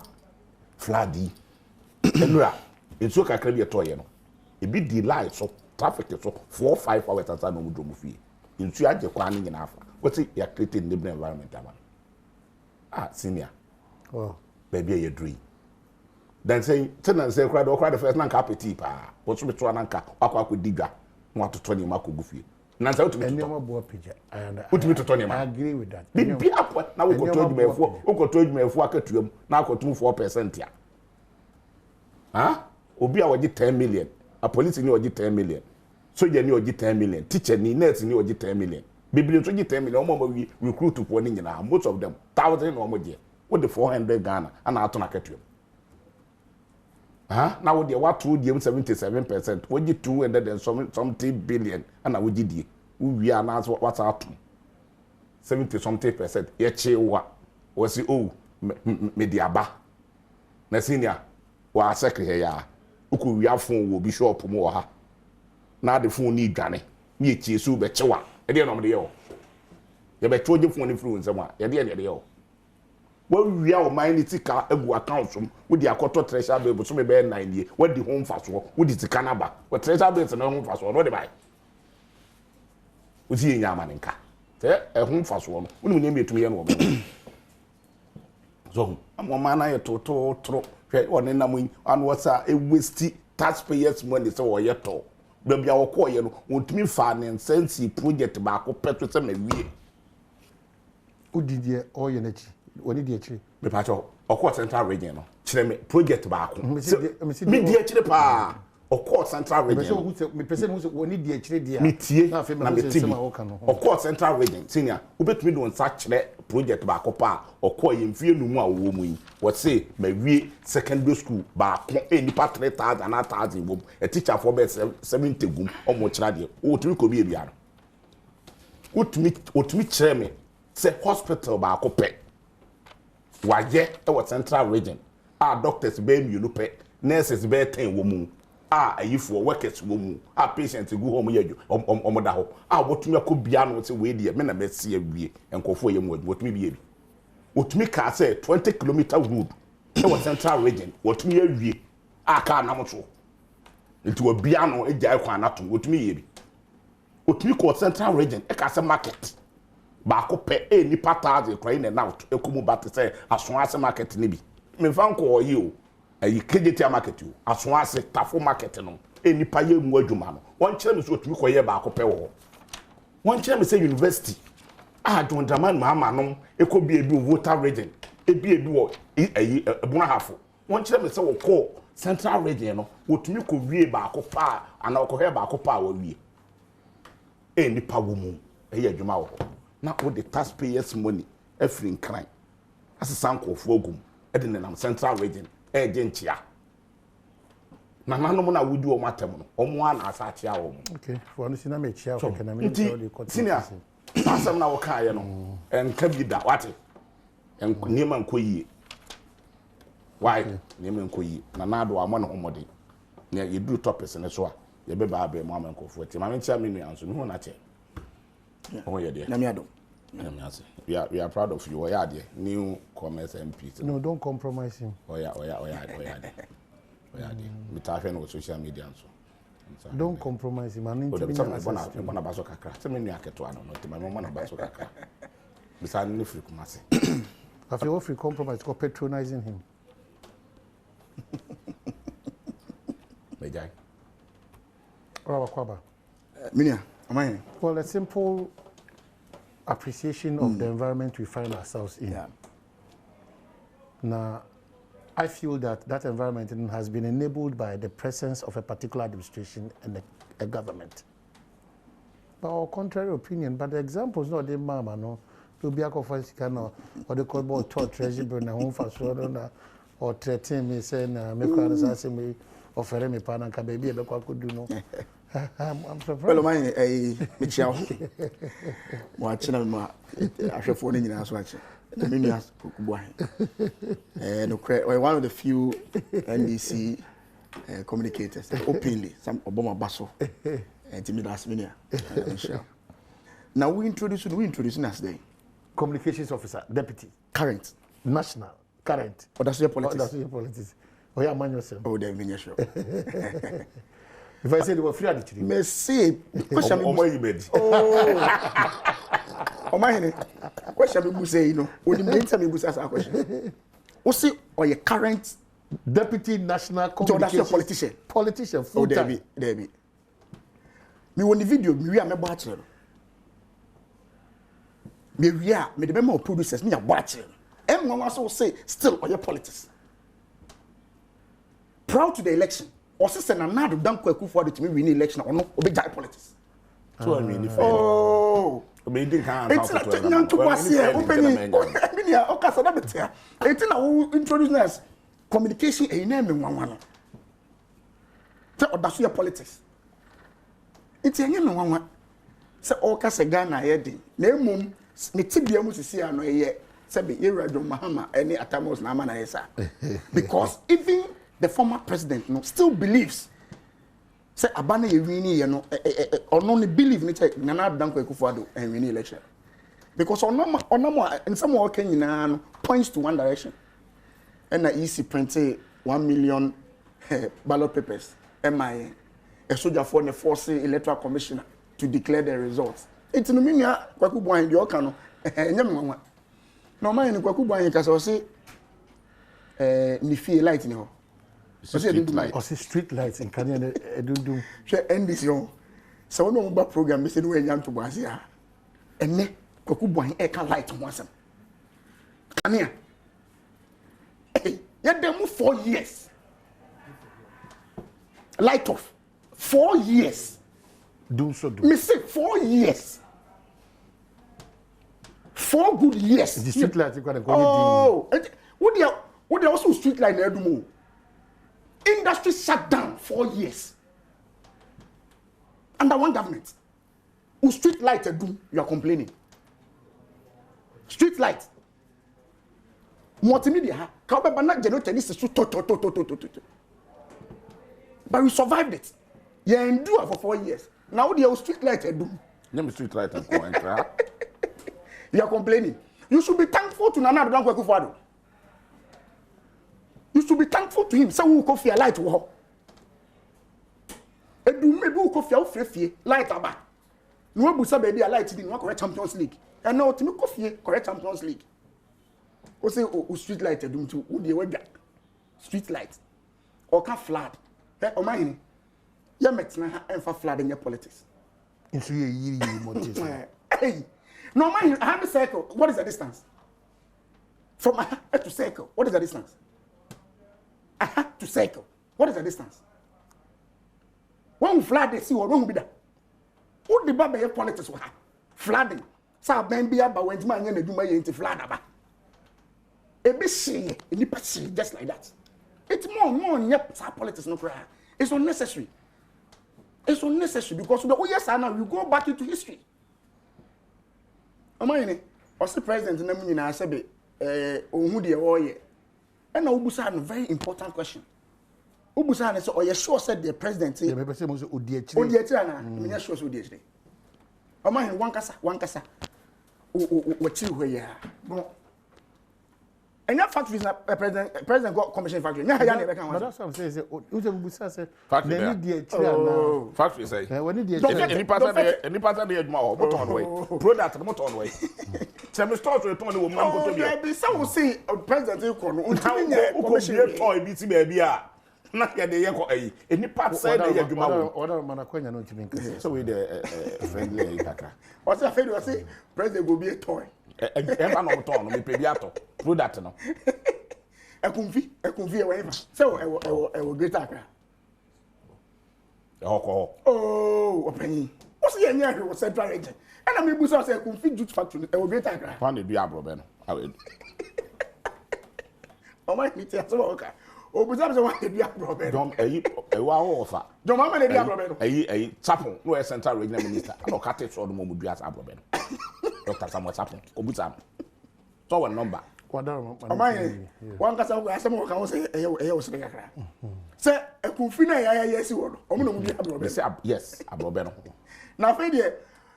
fladi enura ensuo kakra bi ɛtɔ no ebi di line so traffic so 4-5 hours asa na ɔmo fie ensuo agye kwa ne nyinaa afa wɔte ya create an environment ama senior baby a yɛduri then say tena say kra do kra the first na nka apeti pa wo so beto na nka akwa digwa mo atoto ni makogu fie na nsa utumi any mo bo pija utumi toto ni ma I agree with that bi apwa na wo koto adwumayefo akatuam na akotum 4% ya obi a wogi 10 million a police ni wogi 10 million soldier ni wogi 10 million teacher ni nurse ni wogi 10 million bibili so wogi 10 million omo ma recruit po ni nyina most of them 1000 no omo je with the 400 Ghana and ato na katuam now the what 77%, what you 200 and something billion, and I would give we are now what's out 70-something%. Yet, what was it? Oh, mediaba. Nasinia, was secretary. Uku we have phone will be sure to more. Now the phone need Ghana. Me, Chisu, Bechawa. I didn't know the yo. You bet told you phone influence someone. You didn't know. When we are mind it car egu account from with the akoto treasure bill so me be 9 year what the home fast with the canaba what treasure bill na home fast no dey buy we see nyama nka say e home fast no unu nyame etumi ye no obo so amoma na ye toto tro hwe one na mo an wasa e waste taxpayers money so wo ye to bia wo ko ye no wontumi fa ne sense project ba ko peto se ma wie udidie o ye na chi woni di akire me pa cho okọ central region no kire me project ba ko me di akire pa okọ central region me pese no woni di akire dia me tie na me tibi okọ central region senior ubetumi do nsa kire project ba ko pa okọ ye mfie numu a wo mu yi wo say ma wie secondary school ba ko enipa 3000 na 1000 bom a teacher for be 70 gum omo kira de o tumi ko bi bia no otumi kire me say hospital ba ko pe waje e central region doctors be mienu pe nurses be 10 wo mu ayifo workers wo mu patients go home yeju omoda ho wotumi akobia no se we die me na be se awie enkofo ye mu wotumi bi ebi wotumi ka say 20 km road e central region wotumi awie ka na moto nti obia no ejai kwa na to wotumi ye bi wotumi ko central region e ka say market ba ko pe nipa taze krai na out ekumu bat say asoase market ni bi me fan ko yi o ayi kejeti market o asoase tafo market no nipa ye mu adwuma no won kire me so otumi ko ye ba ko pe wo won kire me say university John Draman mama no ekobi ebi voter region ebi wo ayi ebuna hafo won kire me say wo ko central region no otumi ko wie ba ko pa ana ko he ba ko pa wo wie nipa wo mu ayi adwuma wo na all the taxpayers money every in crime as a sanko of ogum edin central region agentia na nanom na wudi o matem no omo ana asache a wo okay for no sina me chia o kana me tell the court senior asem na wo kaaye no enka bi da wate enko niema nko yie why niema nko yie na nado amo no homode na yeduru topics ne so a ye be ba mo amanko fo ti ma me chia me nu anso no na che oh yeah dear. We are proud of you. Oh yeah dear. New commerce MP. No, don't compromise him. Oh yeah dear. We talking on social media and so. Don't compromise him. I'm going baso kakra. Tell me aketo ano. My mama na baso kakra. Bisa ni free kumase. I feel free compromise. Go patronizing him. Mejai. Kwaba. Minia. Well, a simple appreciation of the environment we find ourselves in. Yeah. Now, I feel that environment has been enabled by the presence of a particular administration and a government. But our contrary opinion, but the examples not the mama no. to be a confidential or the called about taught treasure na home for so or threaten me saying me cry say me offer me pan and baby be could do no. I'm surprised. Well, my Michelle. Watching my actual phone in as watching. The minions boy. And one of the few NDC communicators openly some Obama Basso and Timmy Dasminia. Now we introduce us the communications officer, deputy, current, national, current. Oh, that's your politics. That's your politics. Oh, yeah, man yourself. Oh, they're in your show. If I say they were free at the may say, question me. Oh, my question me say, you know, when the main time you ask a question. What's it or your current deputy national communications politician? Politician, full time. There be. Me won the video, me are my bachelor. Me the member producers, me a bachelor. Everyone also say, still on your politics. Proud to the election. Or sister na nadu dan kwaku for the win election or no obi jai politics. So I mean oh we didn't have it's not to pass here open okasa na betia it's na who introduce us communication e na me nwanwa say odaso your politics it's enye me nwanwa say okasa Ghana here dey na emom ne tibia mu sisi ano ye say be Irado Mahama any atamos na ama na yesa because even the former president no still believes say abana ye wini ye no or no believe ni say Nana Danko Akufo-Addo and win election because onamo in some work nyina no points to one direction and na EC print 1 million ballot papers MI a soldier for the force electoral commissioner to declare the results it's no mean ya kwaku boan di oka no nyam nwa no man ni kwaku boan ka so say ni fie light ni ho street lights in Kenya edundum she end this yo so no mba program me say no enyan to boase ya enne kwaku boan e ka light ho asem Kenya ya dem 4 years light off 4 years do so do me say 4 years 4 good years the street light you got oh what they also street light na edumo industry shut down 4 years under one government who street light do you are complaining street light multimedia ka be bana generator this is to but we survived it you endure for 4 years now the street light do name street light and you are complaining you should be thankful to Nana Danko Akufo-Addo. You should be thankful to him. Say who coffee a light wo. Edu me bu coffee o frefie light aba. No abusa baby a light din no correct Champions League. And now to me coffee correct Champions League. O say o street light edum to wo de wadwa. Street light. O ka flood. O man ya metna ha emfa flood in your politics. Into ye yiri motive. Hey. No man I have a circle. What is the distance? From a to circle. What is the distance? I had to cycle. What is the distance? When we flood the sea, or when we be there? Who the Baba politics will have? Flooding. So Ben be about when man and do my into flood about. A bit see, just like that. It's more, yep, politics no cry. It's unnecessary. It's unnecessary because the yes, I know we go back into history. Am I or the president in the moon? I said, who the oye. And Ubusa a very important question. Ubusa said, "Oh, you sure said the president?" Yeah, maybe say Musu Odiechire. Odiechire na, me na sure so Odiechire. Oma hin one kasa. O chill where ya. No. And that factory is not president got commission factory. Nya ya na be kan. But that's what I'm saying. Ubusa say factory. They need Odiechire na. Factory say. When need Odiechire. Any pattern dey aduma o motor on way. Product no motor on way. Some stores return the woman go to be. Oh, some say president ko no. Commission toy bi ti baby a. Na ya dey ko ayi. Any part say dey aduma wo. Order man akwanya no ntimi nkase. So we the friendly kaka. What's the friend say president go be a toy. Emma no motor no me pe bi ato. Product no. Ekunfi e whatever. So e wo great akra. Oh, opinion. What's the area of Central Region? And I mean, we say config jute factory. I will be taken. One do abroben. Oh my, me tell so okay. Oh, but I'm the one to be abroben. Don't a offer. Don't mama dey abroben. A chapel, no central regional minister. No cut it so the moment do as abroben. Dr. Samuel Chapel, Obutam. So one number. One case I say mo kan say e o se kakra. Say e kun fi na ya yes wo. O mo no mu abroben. Say yes, abroben. Na fe de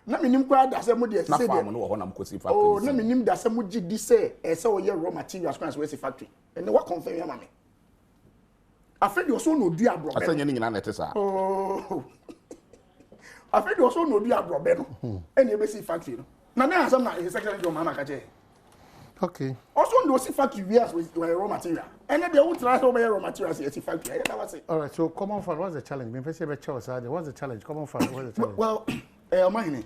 na minim kwa da say mo de say de. Na farm no ho na mo kosi factory. Oh, na minim da say mo gi di say e say o ye raw materials kwan say factory. And what confirm ya mama. Afe de so no du abroben. Asanya ni nyina na tesa. Oh. Afe de so no du abroben no. And e be see factory no. Na me asam na secretary of mama ka je. Okay. Also, no see factory wears with raw material. And then they won't try to buy raw materials at the factory. I never say. All right. So common fund. What's the challenge? What's the challenge? Common fund. What's the challenge? Well, mine.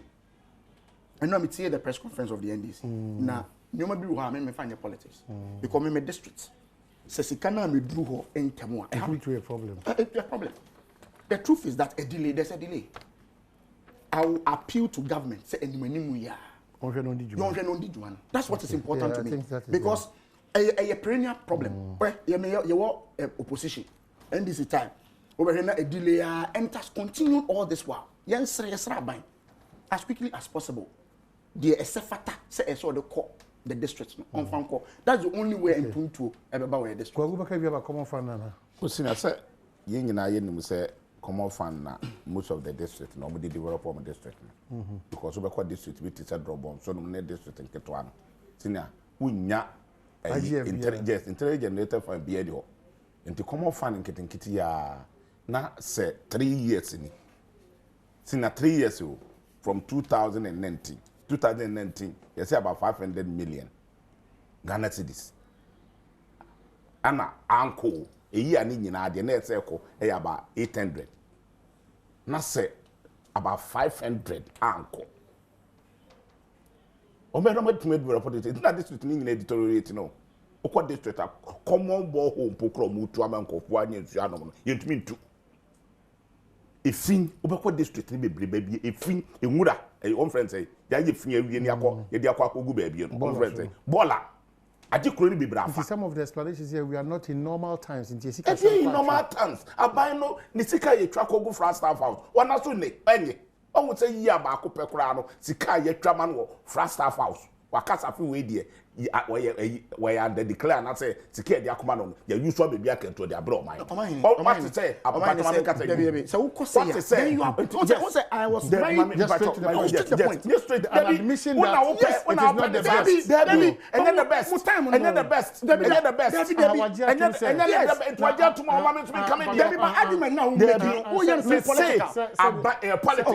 I know I'm here the press conference of the NDC. Now, you might be who I may find your politics because me district. Sesikana me drew her in Tamua. It will be a problem. A problem. The truth is that a delay. There's a delay. I will appeal to government. Say any That's what is important to me because a perennial problem. Where you opposition, and this is time. Over here, a delay and has continued all this while. Yes, as quickly as possible. The SFATA say so the court, the district on farm court. That's the only way I'm going to about where district. Go back if you have a common fund, Nana. I said, you say. Common fund na most of the district no we develop our district because we call district we teacher drop bomb so no district in Ketwana senior unya intelligent data for be there into common fund in Ketinkiti ya na say 3 years ni senior 3 years from 2019 you say about 500 million Ghana cedis ana anko a year ni nyina de na ese about 800 na say about 500 anko o me no me report it na district ni nyina deteriorate no o kwa district a common borehole pokro mutu amankofo anya nsu anom no yentumi ntu efin o be kwa district ni bebre bi efin enwura on friend say ya ye fin awie ni akọ ye de akọ akogu ba bi no on friend say bola some of the explanations here, we are not in normal times. In normal times. Abino, Nisika, ye track over for staff house. One as soon as I would say, yeah, Baco Pecrano, Sika, ye traman, for staff house. Wakasa few way dear, where under declare and I say, Sika, the Akumanon, you used to be back into their bro, my. What to say? So, what to say? I was very just straight to the point. Just straight the admission that it is not the best. And then the best. And then the best. And then the best. And then the best. Coming there. Argument now. Who you say politics? Politics.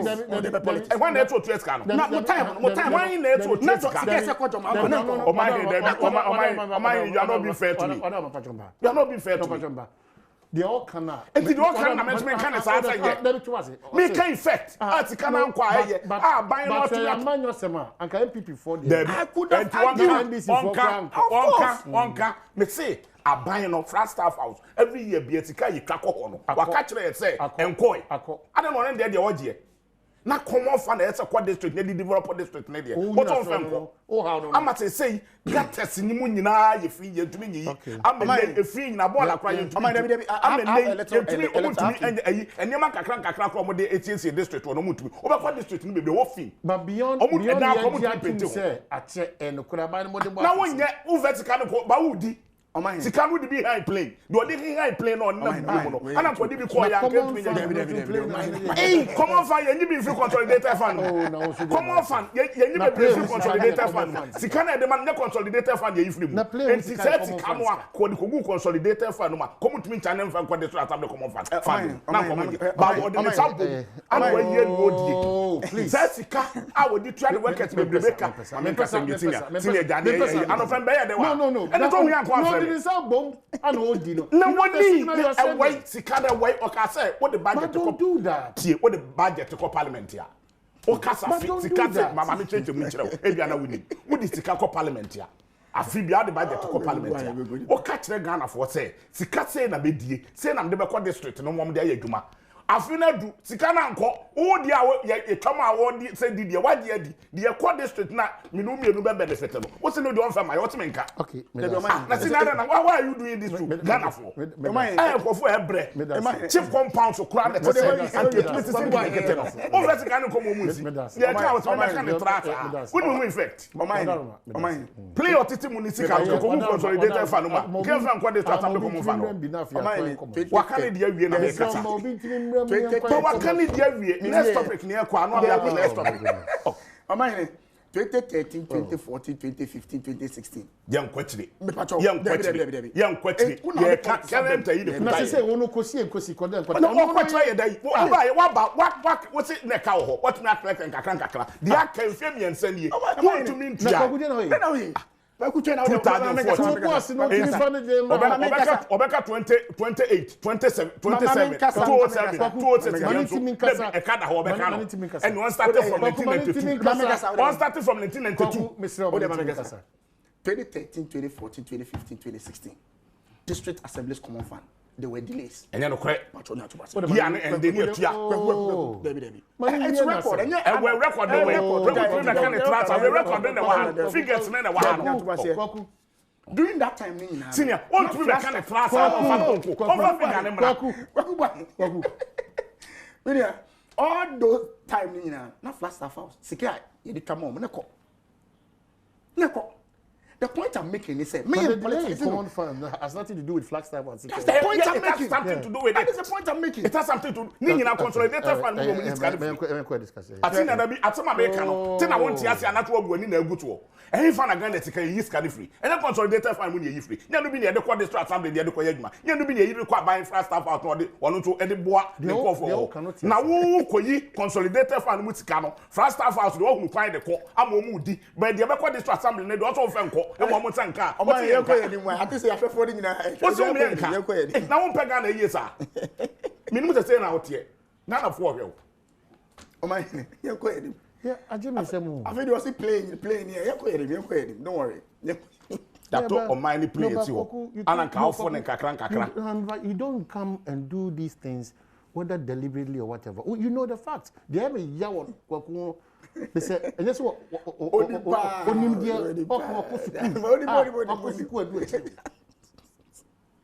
And when they to Escano. Not time. Why they to Escano? Oh my, you are not being fair to me. You are not being fair to me. They all cannot. And the all cannot management can say me can effect. As can inquire. Buy not to that man yourself. And can MPP for the I could have one me say a buying of flat staff house every year be a tika you track on. Catch it say encoy. I don't want them the orgy. Na common fund esa kwa district na develop district na there what on fam ko am say gates ni mu nyina ye free ye ntumi nyi am na free na bola kwa ye ntumi am na ntumi omutumi enema kakra kwa mo de etiesie district no mutumi obekwa district ni bebe wo fi but beyond the say ache enokura ba ni mo de na wonye u vertical ko ba wudi Sika would be high plane. Do they high plane on no? And I'm going to be called Hey, come on, fire, you be free consolidated fund. Come on, fund, you be free consolidated fund. Sika demand the consolidated fund, you free. And she said, Sikamwa, Kogu consolidated fund, come to me, channel fund, what the start of the common fund. Fine, but the example, I'm going to go. Please, Sika, I would try to work at Rebecca. I'm interested in No. And it's only this album and old dino. No one need a white Sikana white or Cassa. What the budget to do that? What the budget to call parliament here? Or Cassa, Sikata, Mamma change to Mitchell, Ediana winning. What is Sikako parliament here? A free beyond the budget to call parliament here. Or catch the Ghana for say, Sikata and a bid, say I'm the Bacon district, no one there, Yuma. afina du sika na nko wo dia ye twama wo di say di dia wadi adi dia call district na minu mienu be benefit no wo se no de on fa my what menka okay na sinada na why are you doing this to Ghana for eh ko for ebre chief compound so kura na say and the place say go get no o first kan ko mo mu si dia ka wo so na kan track we no effect play your titi municipal ko mu consolidated fa no ma ke fa nko district am ko mu fa no wa kan dia wie na be kasa but what can it be? Next topic near Kwano, next topic. Amai 2013, 2014, 2015, 2016. Young question. Young question. Young question. Yeah, can't I say, no, Kosi and Kosi Kodel. No, what try a day? What's it? Necao? What not like and Kakra? The act can film me and send you. What to mean? Obeka 28, 27, 27, 207, and one started from 1992. One started from 1992. 2013, 2014, 2015, 2016. District Assembly's Common Fund. There were delays. And you're correct. Yeah, and they need to. It's record. And we're recording. We're recording the figures. During that time, senior, all to be kind of class. All those time, not flash stuff house. Secure, you did come on. The point I'm making is that the common fund has nothing to do with Flagstaff and That's the point I'm making. It has something to do with it. That is the point I'm making. It has something to do. Nina consolidated fund. I think that be at some American. Then I want to ask you another one in a good war. And if I again that you use carry free. And then consolidated fund when you free. You be near the quad district assembly, the other Koyagma. You be near you require buying Flagstaff out or one to any boy. Now who could consolidated fund with Cano? Flagstaff house, the one who find the call. I'm moody. But the other district assembly, they also found call. And one more tanka. What's I think they are forwarding what's your name? Now one pegana yes, sir. Minimum saying out here. None of what you. Oh my, you're quite. Yeah, I just I think you was playing here. You're quite. Don't worry. That on my players you. And can phone and kakran. You don't come and do these things whether deliberately or whatever. You know the facts. They have a yawn. They say, and that's what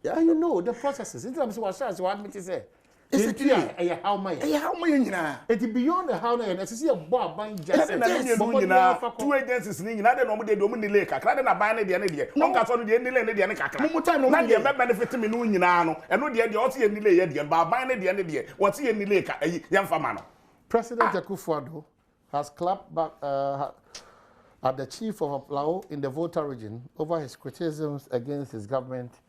yeah, you know the processes. In terms of what I say. It's how many? It's beyond the how many. It's a bar buying just 2 agencies. Neither normally do the lake. I can't buy any idea. One can only the end of the end. Not the benefit me no inano, and no the also in the lake, but buying the end of the what's in the lake, a young famano. President Akufo-Addo has clapped back at the chief of Aplao in the Volta region over his criticisms against his government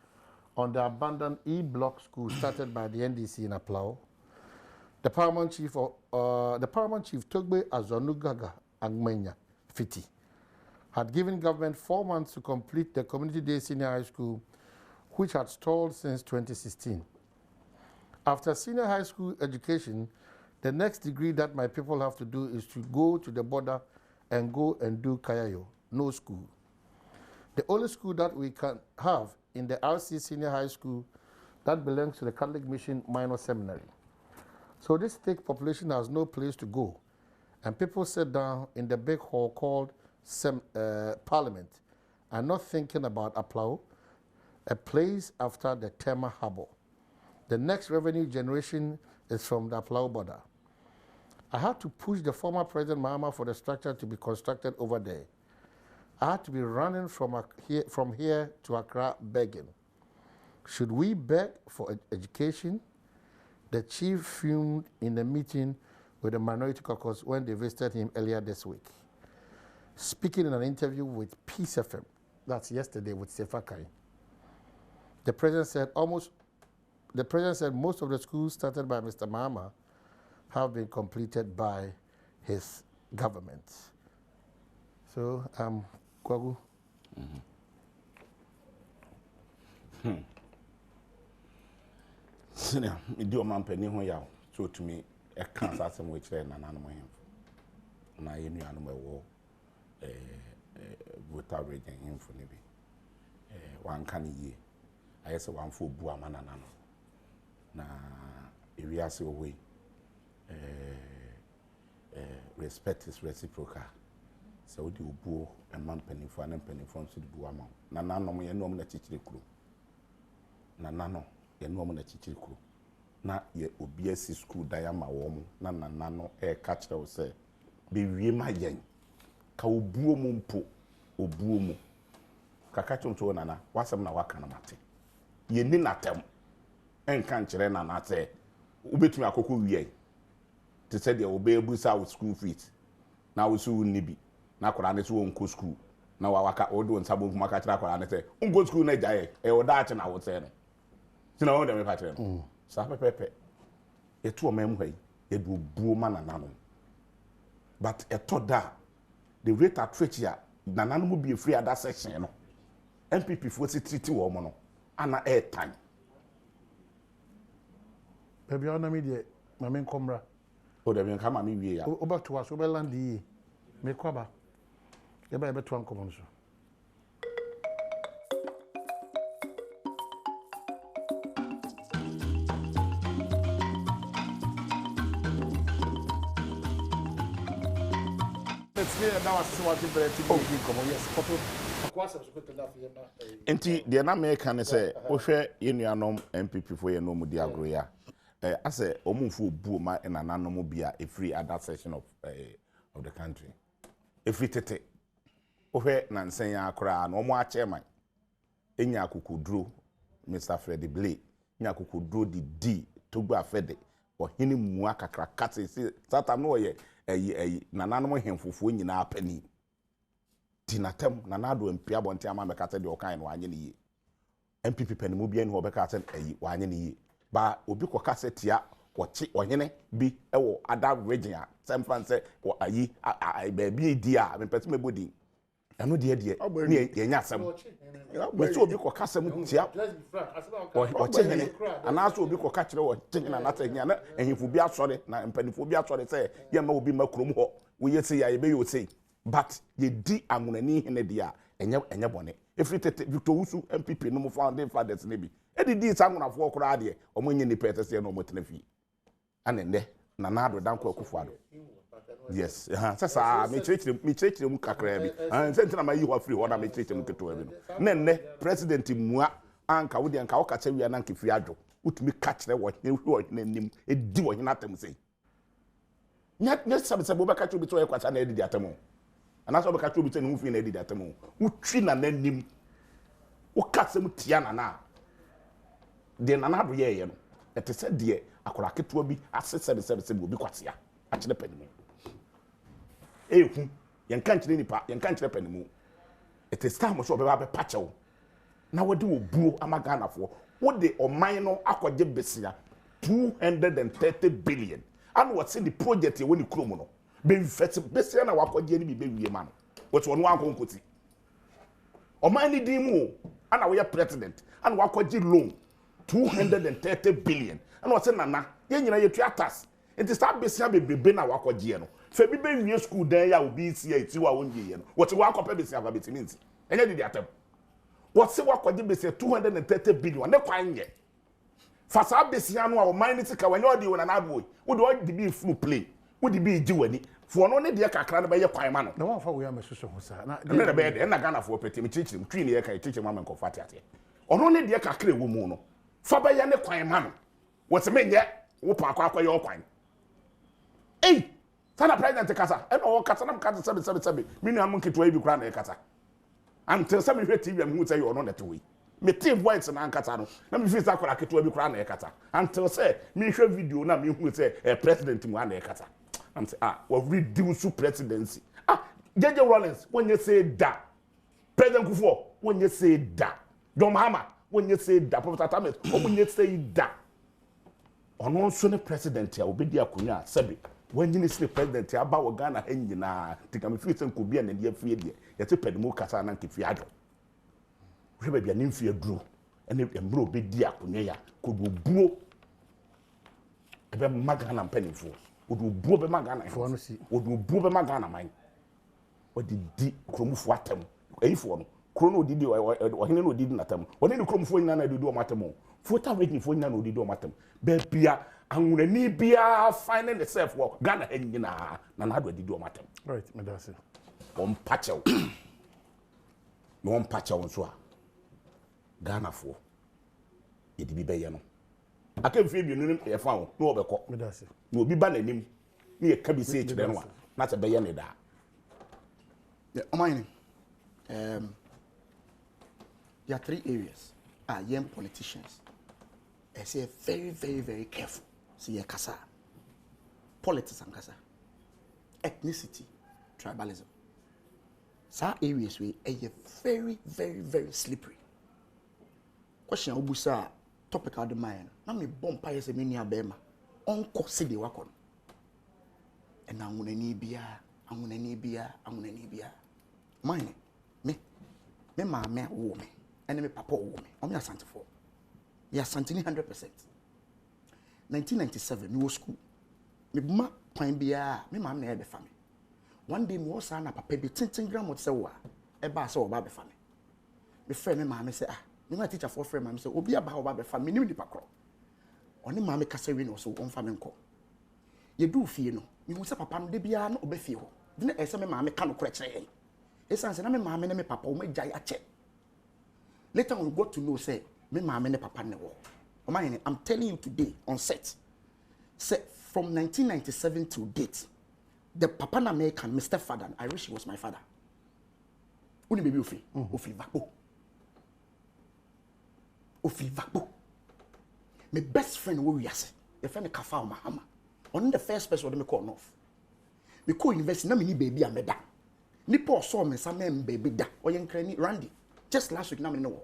on the abandoned E-block school started by the NDC in Aplao. The paramount chief Togbe Azonugaga Agmenya Fiti had given government 4 months to complete the community day senior high school, which had stalled since 2016. After senior high school education, the next degree that my people have to do is to go to the border and go and do Kayayo, no school. The only school that we can have in the RC Senior High School that belongs to the Catholic Mission Minor Seminary. So this thick population has no place to go, and people sit down in the big hall called Parliament and not thinking about Aplao, a place after the Tema Harbour. The next revenue generation is from the Aplao border. I had to push the former President Mahama for the structure to be constructed over there. I had to be running from here to Accra begging. Should we beg for education? The chief fumed in the meeting with the minority caucus when they visited him earlier this week. Speaking in an interview with Peace FM, that's yesterday with Sefakai, the president said most of the schools started by Mr. Mahama have been completed by his government. So, Kwagu. Senior, me do man penny ho yaw. So to me, a cancer some which there na nanu him. Na yenu anu me wo Volta region him for ne bi. Wan kan ye. Ayese wan fo bu amana nanu. Na area se owe. respect is reciprocal. So the ubuo and man penny for and penny from the buama. Nanano, you know, na chichiri crew. Nanano, you know, na chichiri crew. Na ye OBS school diama woman, nanano, catcher will say, be we my yen. Ka ubuo mumpo, ubuo mu. Kakachum to nana, wasam na wakana mate. Ye ninatem. En kanchere na na say, ubetumi akoko wiye. To say the obey busa with school fees. Now we soon nibi. Na kwara ne so onko school. Na wawaka odo nsabo kuma ka kira kwara ne say, onko school na jaye. E oda ache na wo say no. Tina won dem pa kire no. Sa pepepe. Etu o mem hwai. E du buo ma nanano. But eto da the rate at which ya nanano mu be free other section no. MPP for si treaty wo mo no. Ana air time. Baby on media, my main comra. Oh, they will come at me. We are over to us, over land. Make quaba. You better to uncommon. Let's hear now what you better to come. Yes, photo. Enti the American say, "Ohwe yenuanom MPP for no mu di agro ya." Ase omunfu bu ma na nanom bia a free other section of the country. Every tete. Ohwe na nsen ya akra na omo a chairman. Enya akukudro Mr. Freddie Blay. Enya akukudro di Togba Fede. Ohini mu akakra kate sata no ye na nanom hemfofo nyina apani. Tinatem na nado mpia bonte ama mekate de okan no anye ne yi MPP panimu bia ne obekate wa anye ne yi ba obi ko cassette ya wochi ohene bi ewo ada region a semfan se ayi ba bi di a me pese mebodi eno de ne ye nya asem we so obi ko kasem tia wochi hene ana so obi ko ka kire wo tingina na ta nya na ehifo bi asore na mpanifo bi asore se ye ma obi makrom ho we yesi ya ye be yo sei. But ye di angunani hene dia enye bone every tete Victor Usu MPP no mo founding fathers ne bi e di sangunafo okura de o mo nye ni petese no mo tenafi anende na nado danko akufuado yes sasa me chekire mu kakra bi senti na mayi ho free ho na me chekire mu keto bi no nenne president mua anka wo de anka wo kacha wi na anka fi adwo utumi kachire wo hne nim e di wo hne atem sei nya sabe bo baka chubi to e kwacha na e di atemo ana so baka chubi tenu fi na e di atemo utwi na nanim wo kasem tia na de na do ye no etese de akora keto bi asesebe obi kwatia a kire panimu ehu yen kan kire nipa yen kan kire panimu etese time so be ba be pachew na wode wo buo amagana fo wo de oman no akwaje besia 230 billion and what's in the project when you come no be infect besia na wakwaje ni be wie man what one konkoti oman ni dimu ana we president and wakwaje loan 230 billion and what's in nana ye nyina ye tuatas it is that besia be na wakwaje no fe bi be wie school dan ya obi si ya ti wa wonye ye no what wakopa besia ba betiminti enye di atem what's wakwaje besia 230 billion ne kwanye fasa besia no a o mine tika wanye odi wona na boy wo de odi bi flu play wo de bi ji wani fo no ne de kakra na be ye kwan ma no na wonfa wo ya mesuso ho sa na na be de na Ghana fo pete mi chichiri twi ne ye kan chichiri ma men ko fati ate ono ne de kakra wo mu no fa be ye ne kwan ma no wo se menye wo pa akwa ye kwan sana president kasa e no kasa na mkasa sebe mi nu am nketwa bi kra na e kasa until some hwe TV am hu say you no net we me team voice na nkata no na me fisa akora keto bi kra na e kata until say me hwe video na me hu say president mu na e kata am say we reduce presidency JJ Rollins when you say da president Kufo when you say da John Mahama when you say da Professor Thomas when you say da ono so ne president ya obedi akonya sebe when you say president ya ba wo Ghana nyina tika me fisa nko bia na dia fie de ya te pedimu kasa na nkefi adwo hwe bia ne mfie duro ene emro obedi akonya ya kobubuo ebe magana mpanifo odubuo be magana fo no si odubuo be magana man odidi kromufo atam eyifo no krono odidi ohene no odidi natam one ne kromufo nyina na odidi o matam fo ta wegi fo nyina na odidi o matam be bia anwunani bia finding itself wo Ghana enyina na na do didi o matem right me da say on pachew no on pachew nso a Ghana fo ye di bi be ye no akemfe bienu ye fa wo no obekọ me da say no obi ba nanim ne ye ka bi say kire no a na se be ye ne da there are 3 areas young politicians I say very, very, very careful. See, kasa, politics and kasa, ethnicity, tribalism. Some areas we are very, very, very slippery. Question obusa topic out the mind. Na me bomb pa yese me ni abema. Onko se de wakon. And angunani bia. Mine, me mama wo me, and me papa wo me. I'm not Santa for. Yeah, Santini 100%. 1997, no school. Me ma point bia, me mama na ebe family. One day me was na papa bi 10 gram what say wa. E ba say oba be family. Me friend me mama say me ma teacher for friend mama say obi aba oba be family ni nipa kro. Oni mama ka say we no so on family nko. Ye do fie no. Me hu say papa no de bia na oba fie ho. De na e say me mama ka no kro kire. E say na me mama na me papa o me jai ache. Later on we got to know say me mama ne papa ne wo. I'm telling you today on set. Say from 1997 to date, the papa na American, Mr. Father, I wish he was my father. Uni baby ofi vakbo. My best friend wo wiase. The friend Kafa o Mahama. On the first person what me call off. Me call university na me ni baby ameda. Ni Paul saw me some baby da. Oyenkra Randy. Just last week na me no.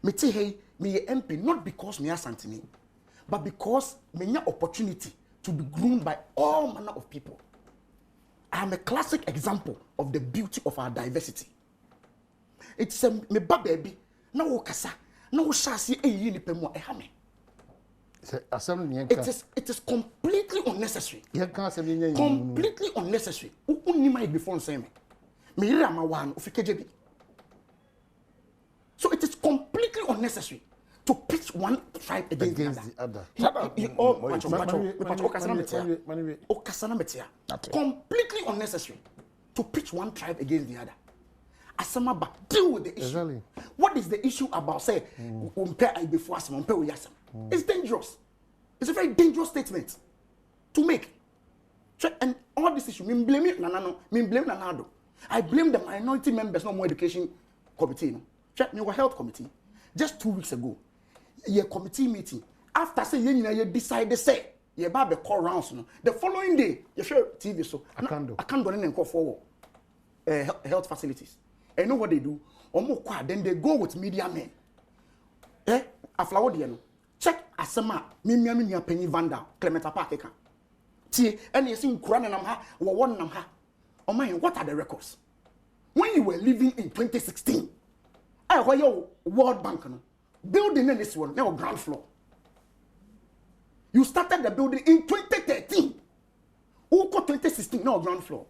Me say hey, me MP not because me asantini, but because me nya opportunity to be groomed by all manner of people. I am a classic example of the beauty of our diversity. It's a me ba baby, na wo kasa, na wo shasi eyi ni pemo e ha me. It is completely unnecessary. Completely unnecessary. Uni mai before say me. Me ira ma wan ofikejebi. So it is completely unnecessary to pitch one tribe against the other. Completely unnecessary to pitch one tribe against the other. Asamaba, deal with the issue. Exactly. What is the issue about, say, it's dangerous. It's a very dangerous statement to make. And all this issue, me blame Nanado. I blame the minority members, no more education committee. Check me, health committee. Just 2 weeks ago, a committee meeting. After say you decide to say you about the call rounds. The following day, you share TV so I can't go in and call for health facilities. And you know what they do? Then they go with media men. Aflawodiano. Check Asama, Mimiamia Penny Vanda, Clementa Parker. See, and you see Kuran Namha or one Namha. Oh my, what are the records? When you were living in 2016, I were your World Bank building in this one, now ground floor. You started the building in 2013. Uko 2016, now ground floor.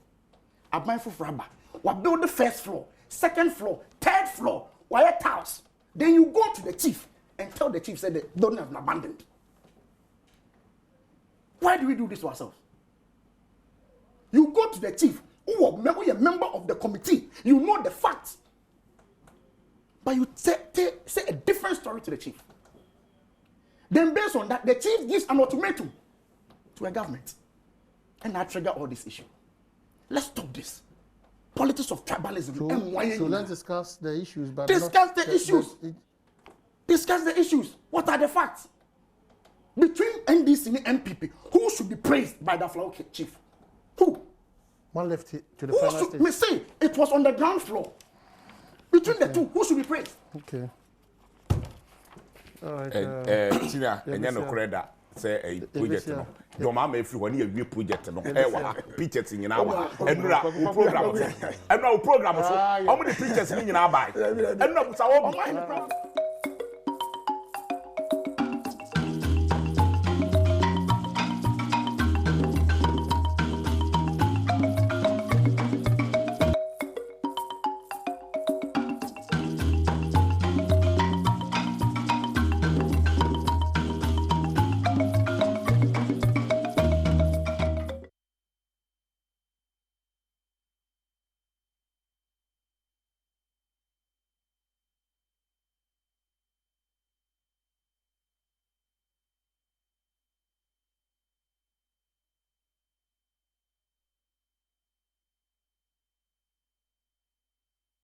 A mindful rubber. We build the first floor, second floor, third floor, White House. Then you go to the chief and tell the chief said the building has been abandoned. Why do we do this to ourselves? You go to the chief, who are a member of the committee, you know the facts. But you say a different story to the chief. Then based on that, the chief gives an ultimatum to a government. And I trigger all this issue. Let's stop this. Politics of tribalism. So let's discuss the issues. But discuss the issues. Discuss the issues. What are the facts? Between NDC and MPP, who should be praised by the floor chief? Who? One left to the final stage. Me say it was on the ground floor. Between the two, who should be praised? Okay. All right. Tina, and no credit. Say a project. Your mama, if you want to project, no, pictures in our and program. And no program. How many pictures in our buy? And no,